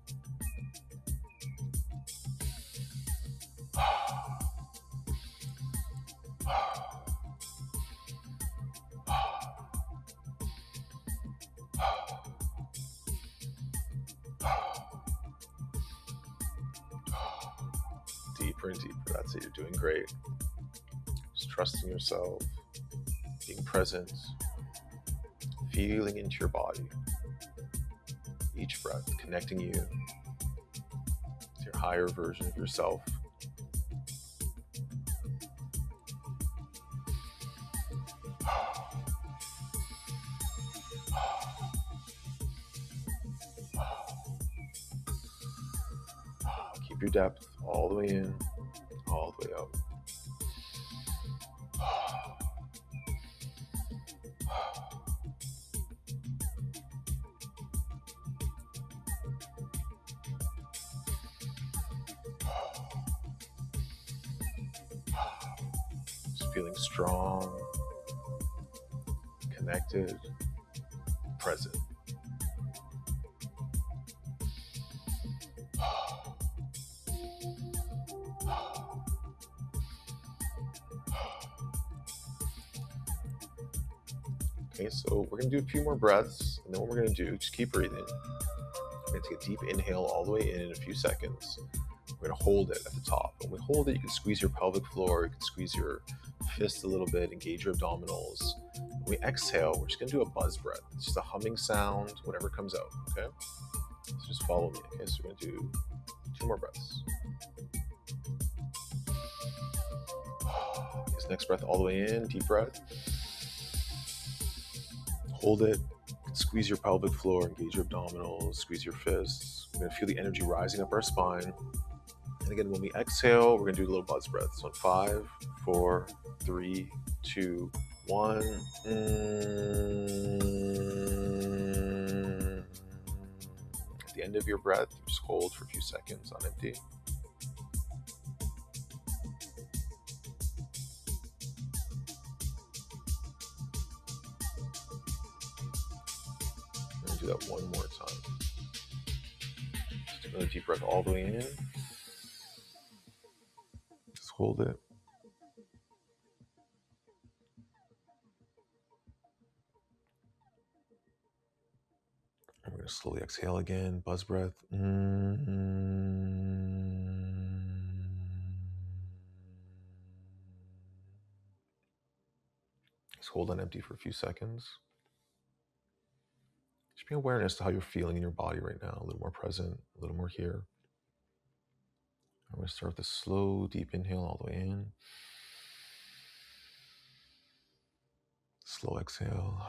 deeper and deeper. That's it. You're doing great. Just trusting yourself, being present, feeling into your body. Each breath connecting you to your higher version of yourself. Keep your depth all the way in, all the way out. Just feeling strong, connected, present. Okay, so we're going to do a few more breaths, and then what we're going to do, just keep breathing. We're going to take a deep inhale all the way in a few seconds. We're going to hold it at the top. When we hold it, you can squeeze your pelvic floor, you can squeeze your fist a little bit, engage your abdominals. When we exhale, we're just going to do a buzz breath. It's just a humming sound, whatever comes out, okay? So just follow me, okay? So we're going to do 2 more breaths. This next breath all the way in, deep breath. Hold it, squeeze your pelvic floor, engage your abdominals, squeeze your fists. We're gonna feel the energy rising up our spine. And again, when we exhale, we're gonna do a little buzz breath. So in 5, 4, 3, 2, 1. At the end of your breath, you just hold for a few seconds on empty. Do that one more time. Just another deep breath all the way in. Just hold it. And we're going to slowly exhale again. Buzz breath. Just hold on empty for a few seconds. Just bring awareness to how you're feeling in your body right now. A little more present, a little more here. I'm going to start with a slow, deep inhale all the way in. Slow exhale.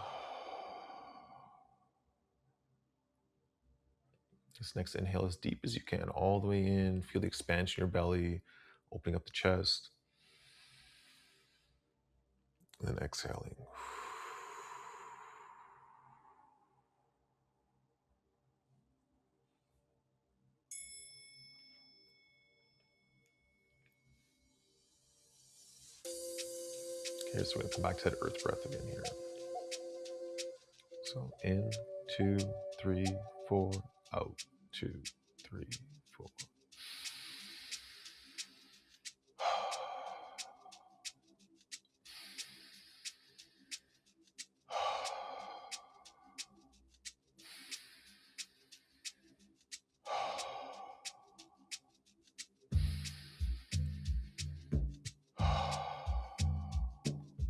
This next inhale as deep as you can, all the way in. Feel the expansion in your belly, opening up the chest. And then exhaling. Okay, so we're going to come back to that earth breath again here. So in, 2, 3, 4, out, 2, 3, 4.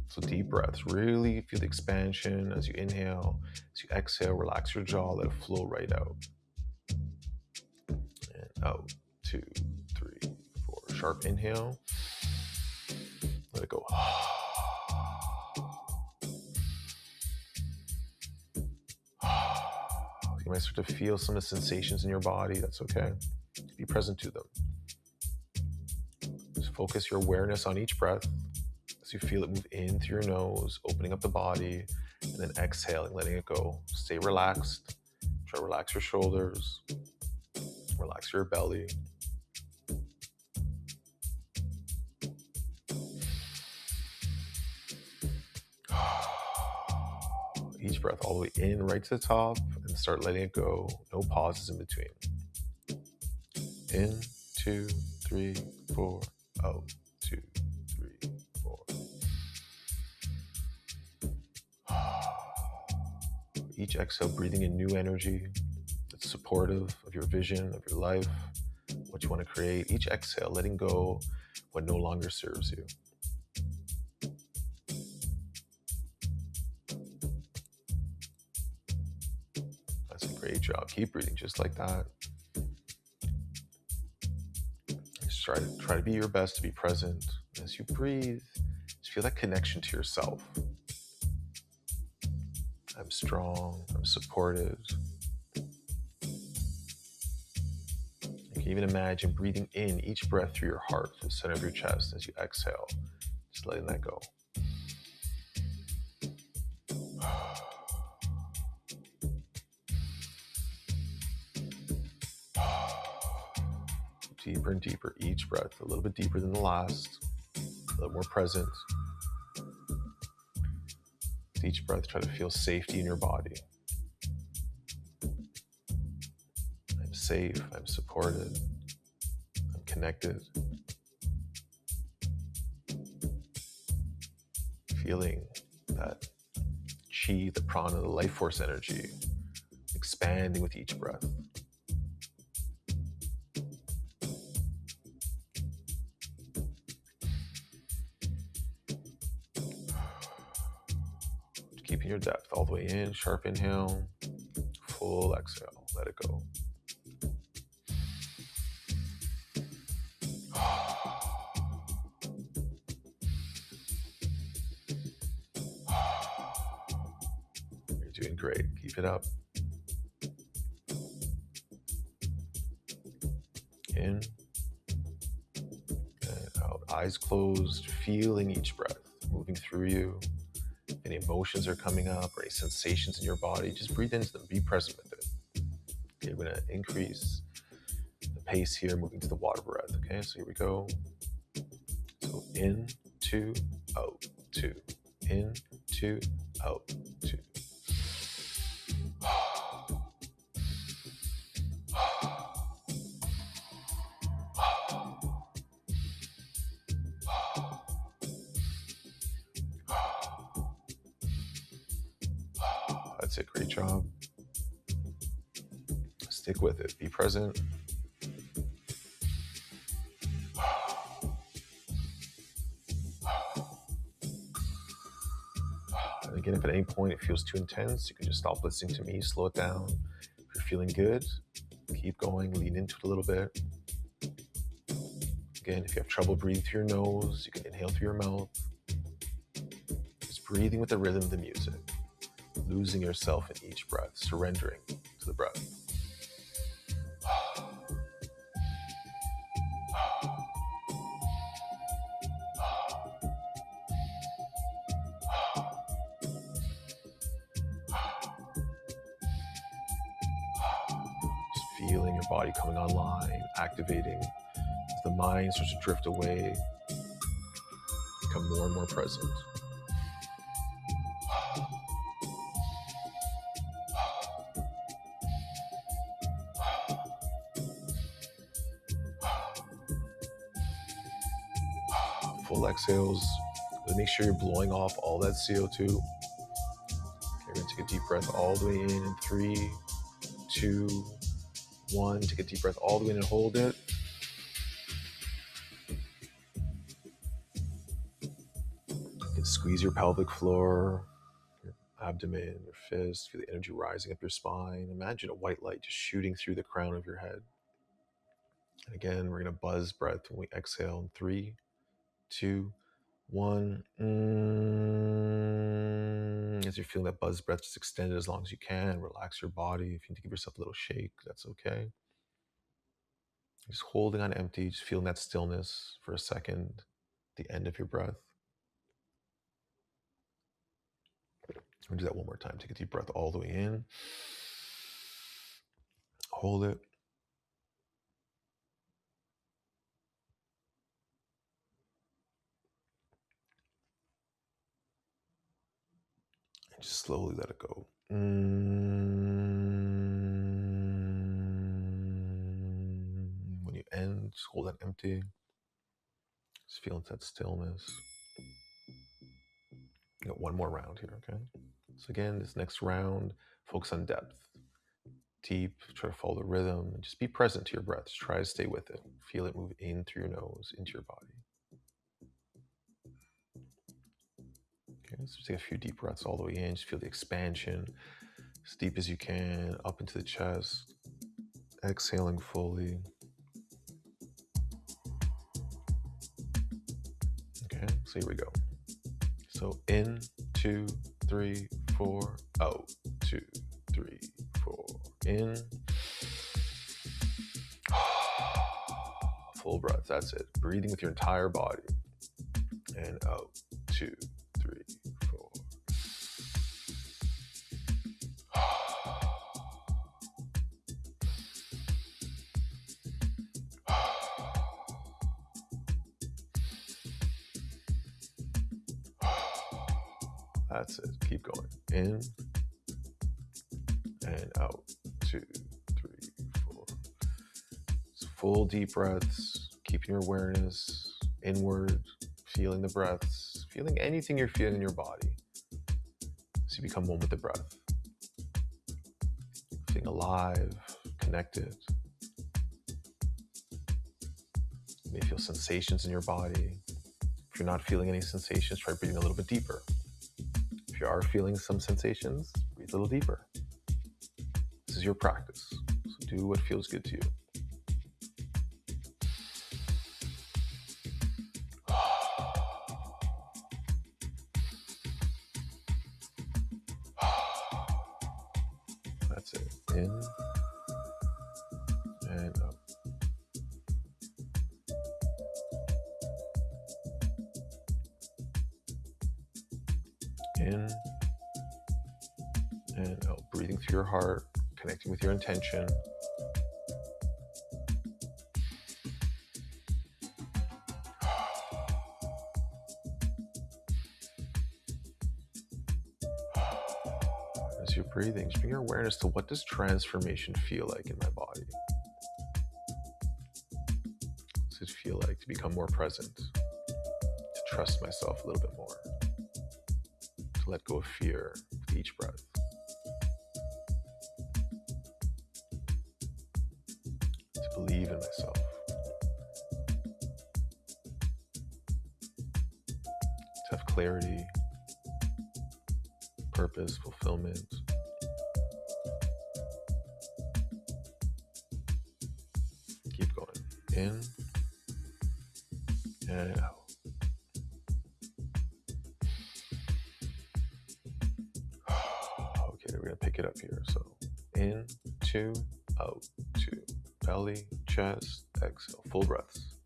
So deep breaths, really feel the expansion as you inhale. As you exhale, relax your jaw, let it flow right out. And out, 2, 3, 4. Sharp inhale. Let it go. You might start to feel some of the sensations in your body. That's okay. Be present to them. Just focus your awareness on each breath. As you feel it move in through your nose, opening up the body, and then exhaling, letting it go. Stay relaxed. Try to relax your shoulders. Relax your belly. Each breath all the way in, right to the top, and start letting it go. No pauses in between. In, 2, 3, 4, out, 2, 3, 4. Each exhale, breathing in new energy that's supportive of your vision, of your life, what you want to create. Each exhale, letting go what no longer serves you. That's a great job. Keep breathing just like that. Just try to be your best, to be present. As you breathe, just feel that connection to yourself. I'm strong, I'm supported. You can even imagine breathing in each breath through your heart, to the center of your chest. As you exhale, just letting that go. Deeper and deeper each breath, a little bit deeper than the last, a little more present. With each breath, try to feel safety in your body. I'm safe, I'm supported, I'm connected. Feeling that chi, the prana, the life force energy, expanding with each breath. Keeping your depth all the way in, sharp inhale, full exhale, let it go. You're doing great, keep it up. In and out, eyes closed, feeling each breath moving through you. Any emotions are coming up or any sensations in your body, just breathe into them, be present with it. Okay, we're gonna increase the pace here, moving to the water breath. Okay, so here we go. So in, two, out, two. In, two, out, two. That's it, great job. Stick with it, be present. And again, if at any point it feels too intense, you can just stop listening to me, slow it down. If you're feeling good, keep going, lean into it a little bit. Again, if you have trouble breathing through your nose, you can inhale through your mouth. Just breathing with the rhythm of the music, losing yourself in each breath, surrendering to the breath. Just feeling your body coming online, activating. As the mind starts to drift away, become more and more present. Full exhales. Make sure you're blowing off all that CO2. Okay, we're gonna take a deep breath all the way in 3, 2, 1. Take a deep breath all the way in and hold it. You can squeeze your pelvic floor, your abdomen, your fist. Feel the energy rising up your spine. Imagine a white light just shooting through the crown of your head. And again, we're gonna buzz breath when we exhale in 3, 2, 1. As you're feeling that buzz breath, just extend it as long as you can. Relax your body. If you need to give yourself a little shake, that's okay. Just holding on empty, just feeling that stillness for a second, the end of your breath. We'll do that one more time. Take a deep breath all the way in. Hold it. And just slowly let it go. When you end, just hold that empty. Just feeling that stillness. You got one more round here, okay? So again, this next round, focus on depth. deep. Try to follow the rhythm and just be present to your breath. Just try to stay with it. Feel it move in through your nose into your body. Okay, so take a few deep breaths all the way in. Just feel the expansion as deep as you can up into the chest. Exhaling fully. Okay, so here we go. So in, 2, 3, 4, out, 2, 3, 4, in. Full breath, that's it. Breathing with your entire body. And out, 2, 3, 4. That's it. Keep going. In and out. 2, 3, 4. It's full deep breaths. Keeping your awareness inward. Feeling the breaths. Feeling anything you're feeling in your body. So you become one with the breath. Feeling alive, connected. You may feel sensations in your body. If you're not feeling any sensations, try breathing a little bit deeper. If you are feeling some sensations, breathe a little deeper. This is your practice, so do what feels good to you. That's it. In and out. In and out. Breathing through your heart, connecting with your intention. As you're breathing, just bring your awareness to what does transformation feel like in my body? What does it feel like to become more present? To trust myself a little bit more? To let go of fear with each breath? To believe in myself? To have clarity, purpose, fulfillment. Keep going. In and out. Okay, we're going to pick it up here. So in, 2, out, 2. Belly, chest, exhale. Full breaths.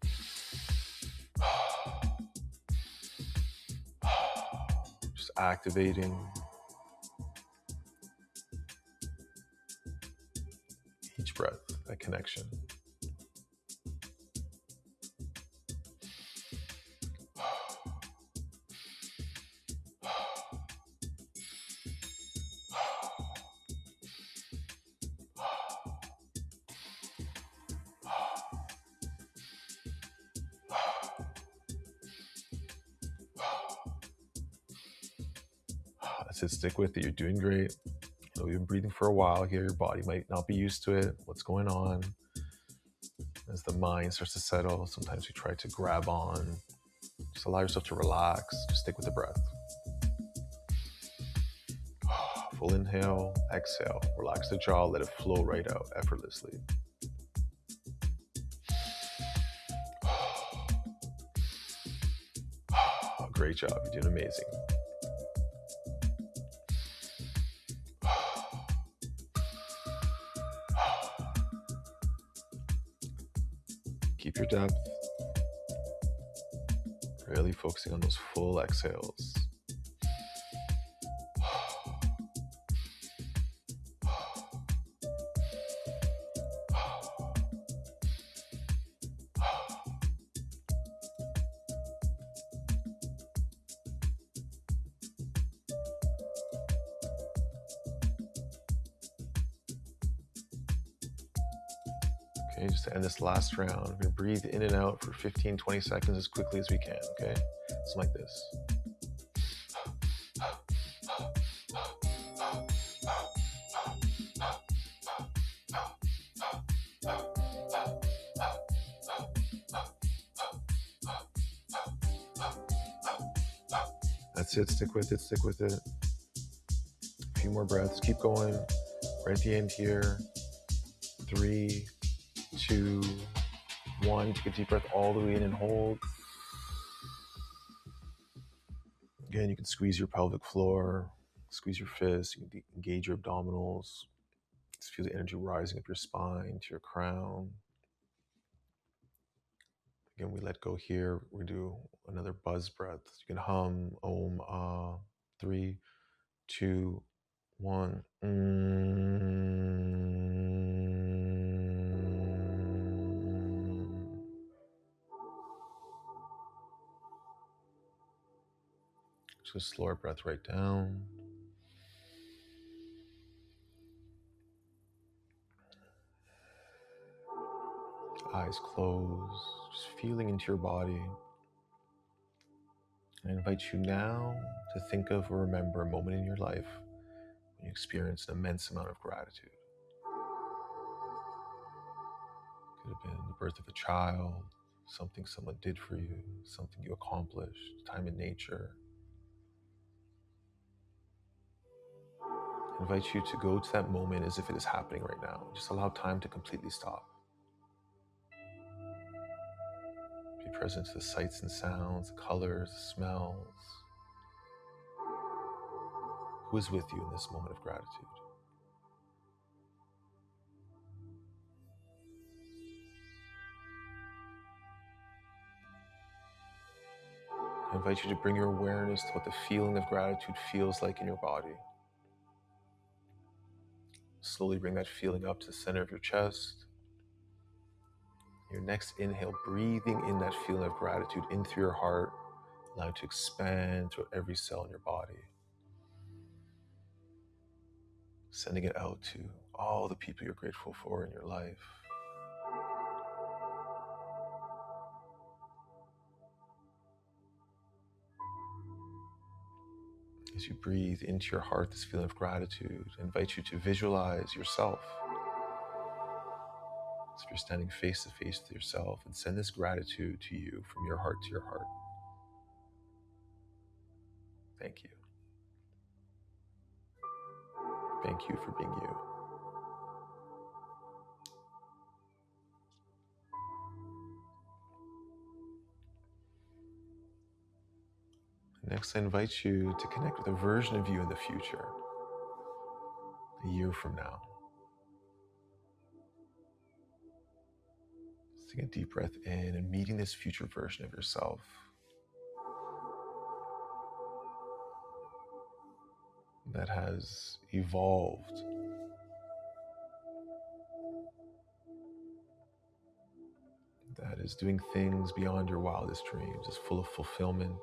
Just activating each breath, that connection. That's it. Stick with it. You're doing great. So you've been breathing for a while here. Your body might not be used to it. What's going on? As the mind starts to settle, sometimes you try to grab on. Just allow yourself to relax. Just stick with the breath. Full inhale, exhale. Relax the jaw. Let it flow right out effortlessly. Great job. You're doing amazing. Keep your depth. Really focusing on those full exhales. Okay, just to end this last round, we're gonna breathe in and out for 15, 20 seconds as quickly as we can, okay? It's like this. That's it. Stick with it. Stick with it. A few more breaths. Keep going. Right at the end here. 3, 2, 1. Take a deep breath all the way in and hold. Again, you can squeeze your pelvic floor, squeeze your fists, you can engage your abdominals. Just feel the energy rising up your spine to your crown. Again, we let go here. We do another buzz breath. You can hum, om, ah. 3, 2, 1. Just slow our breath right down. Eyes closed, just feeling into your body. I invite you now to think of or remember a moment in your life when you experienced an immense amount of gratitude. Could have been the birth of a child, something someone did for you, something you accomplished, time in nature. I invite you to go to that moment as if it is happening right now. Just allow time to completely stop. Be present to the sights and sounds, the colors, the smells. Who is with you in this moment of gratitude? I invite you to bring your awareness to what the feeling of gratitude feels like in your body. Slowly bring that feeling up to the center of your chest. Your next inhale, breathing in that feeling of gratitude in through your heart, allow it to expand through every cell in your body. Sending it out to all the people you're grateful for in your life. As you breathe into your heart this feeling of gratitude, I invite you to visualize yourself. So if you're standing face to face with yourself, and send this gratitude to you from your heart to your heart. Thank you. Thank you for being you. Next, I invite you to connect with a version of you in the future, a year from now. Take a deep breath in and meeting this future version of yourself. That has evolved, that is doing things beyond your wildest dreams, is full of fulfillment,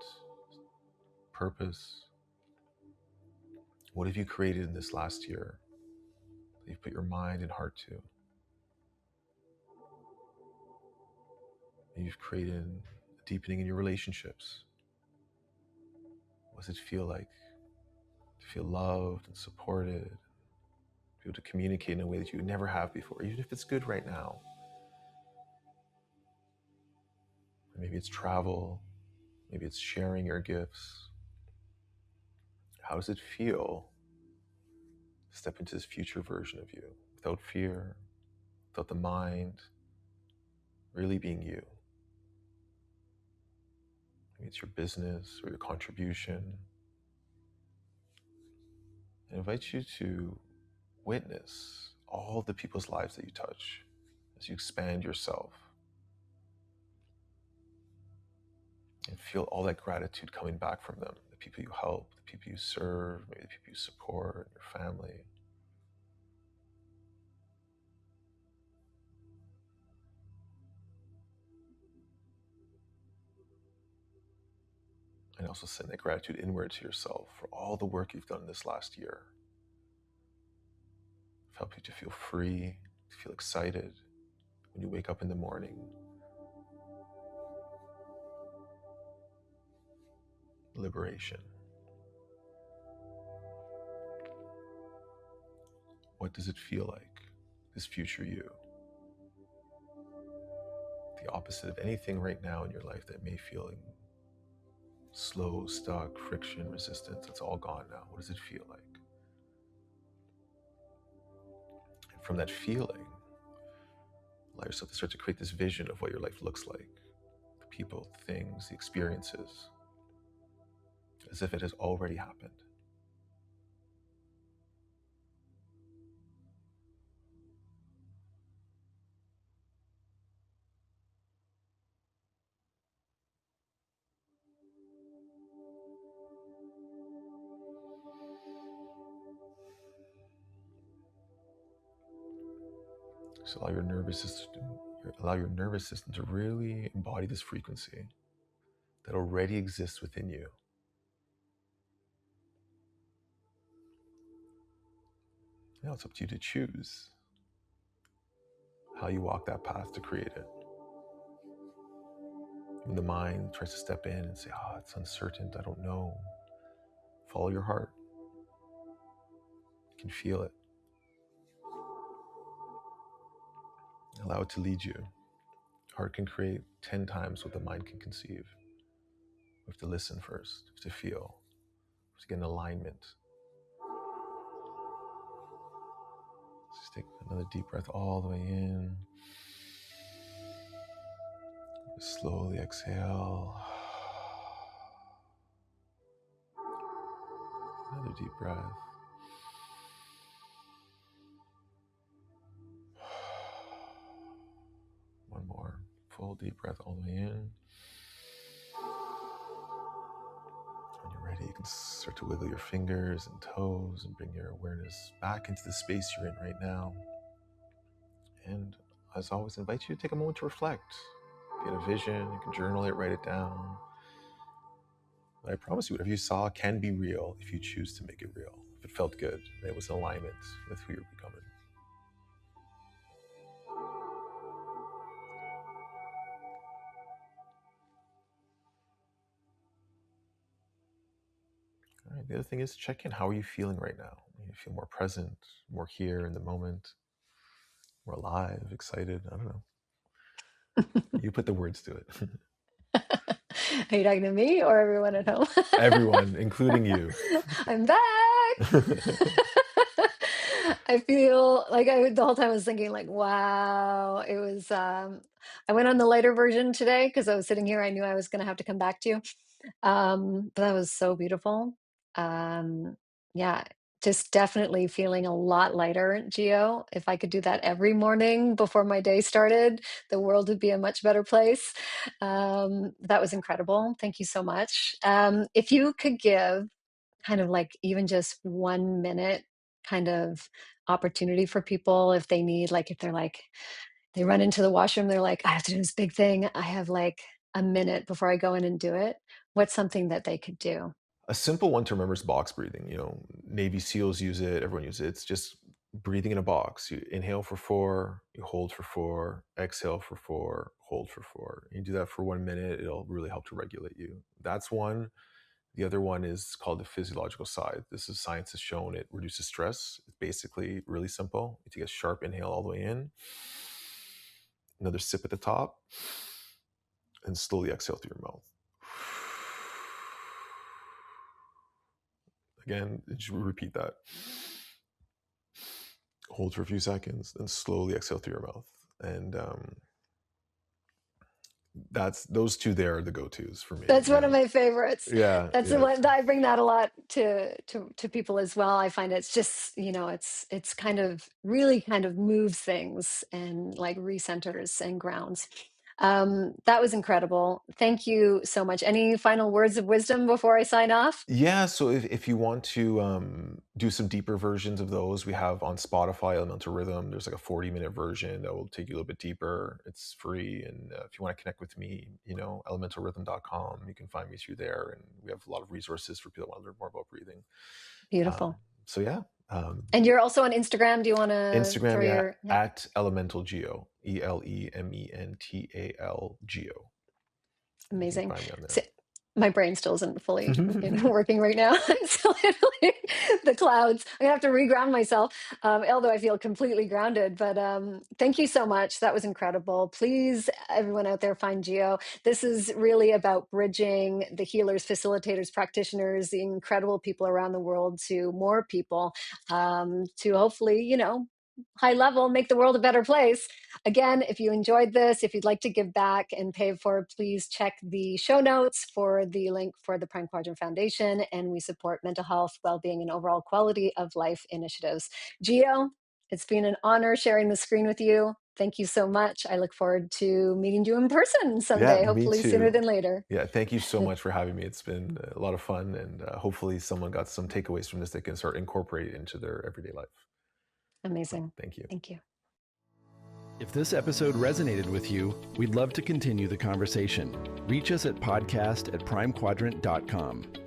purpose. What have you created in this last year that you've put your mind and heart to? You've created a deepening in your relationships. What does it feel like to feel loved and supported, be able to communicate in a way that you never have before, even if it's good right now? Or maybe it's travel, maybe it's sharing your gifts. How does it feel to step into this future version of you without fear, without the mind, really being you? Maybe it's your business or your contribution. I invite you to witness all the people's lives that you touch as you expand yourself, and feel all that gratitude coming back from them, the people you help, the people you serve, maybe the people you support, your family. And also send that gratitude inward to yourself for all the work you've done this last year. Help you to feel free, to feel excited when you wake up in the morning. Liberation. What does it feel like, this future you? The opposite of anything right now in your life that may feel Slow, stuck, friction, resistance, it's all gone now. What does it feel like? And from that feeling, allow yourself to start to create this vision of what your life looks like. The people, the things, the experiences, as if it has already happened. So allow your nervous system to really embody this frequency that already exists within you. Now it's up to you to choose how you walk that path to create it. When the mind tries to step in and say, oh, it's uncertain, I don't know, follow your heart. You can feel it. Allow it to lead you. Heart can create 10 times what the mind can conceive. We have to listen first, we have to feel, we have to get in alignment. Just take another deep breath all the way in. Slowly exhale. Another deep breath. One more full deep breath all the way in. When you're ready, you can start to wiggle your fingers and toes and bring your awareness back into the space you're in right now. And as always, I invite you to take a moment to reflect. If you had a vision, you can journal it, write it down. But I promise you, whatever you saw can be real if you choose to make it real. If it felt good, and it was in alignment with who you're becoming. All right, the other thing is check in. How are you feeling right now? You feel more present, more here in the moment, more alive, excited? I don't know. You put the words to it. Are you talking to me or everyone at home? Everyone, including you. I'm back. I feel like the whole time I was thinking like, wow, it was, I went on the lighter version today because I was sitting here. I knew I was going to have to come back to you. But that was so beautiful. Yeah, just definitely feeling a lot lighter, Gio. If I could do that every morning before my day started, the world would be a much better place. That was incredible. Thank you so much. If you could give kind of like even just 1 minute kind of opportunity for people if they need, like, if they're like, they run into the washroom, they're like, I have to do this big thing. I have like a minute before I go in and do it. What's something that they could do? A simple one to remember is box breathing. Navy SEALs use it, everyone uses it. It's just breathing in a box. You inhale for 4, you hold for 4, exhale for 4, hold for 4. You do that for 1 minute, it'll really help to regulate you. That's one. The other one is called the physiological side. This is science has shown it reduces stress. It's basically really simple. You take a sharp inhale all the way in, another sip at the top, and slowly exhale through your mouth. Again, just repeat that. Hold for a few seconds, then slowly exhale through your mouth. And those two there are the go-tos for me. That's one of my favorites. Yeah, That's the yeah. one I bring that a lot to people as well. I find it's just, it's kind of really kind of moves things and like recenters and grounds. That was incredible. Thank you so much. Any final words of wisdom before I sign off? Yeah, so if you want to do some deeper versions of those, we have on Spotify, Elemental Rhythm. There's like a 40-minute version that will take you a little bit deeper. It's free. And if you want to connect with me, elementalrhythm.com, you can find me through there. And we have a lot of resources for people that want to learn more about breathing. Beautiful. So yeah. And you're also on Instagram. Do you want to throw Instagram, your... at Elemental Gio, Elemental Gio. Amazing. You can find me on So, there. My brain still isn't fully working right now. I'm still in the clouds. I'm gonna have to reground myself, although I feel completely grounded. But thank you so much. That was incredible. Please, everyone out there, find Gio. This is really about bridging the healers, facilitators, practitioners, the incredible people around the world to more people, to hopefully, high level, make the world a better place. Again, if you enjoyed this, if you'd like to give back and pay it forward, please check the show notes for the link for the Prime Quadrant Foundation. And we support mental health, well-being, and overall quality of life initiatives. Gio, it's been an honor sharing the screen with you. Thank you so much. I look forward to meeting you in person someday, Yeah, me hopefully sooner too. than later. Yeah, thank you so much for having me. It's been a lot of fun, and hopefully someone got some takeaways from this they can start incorporate into their everyday life. Amazing. Thank you. Thank you. If this episode resonated with you, we'd love to continue the conversation. Reach us at podcast@primequadrant.com.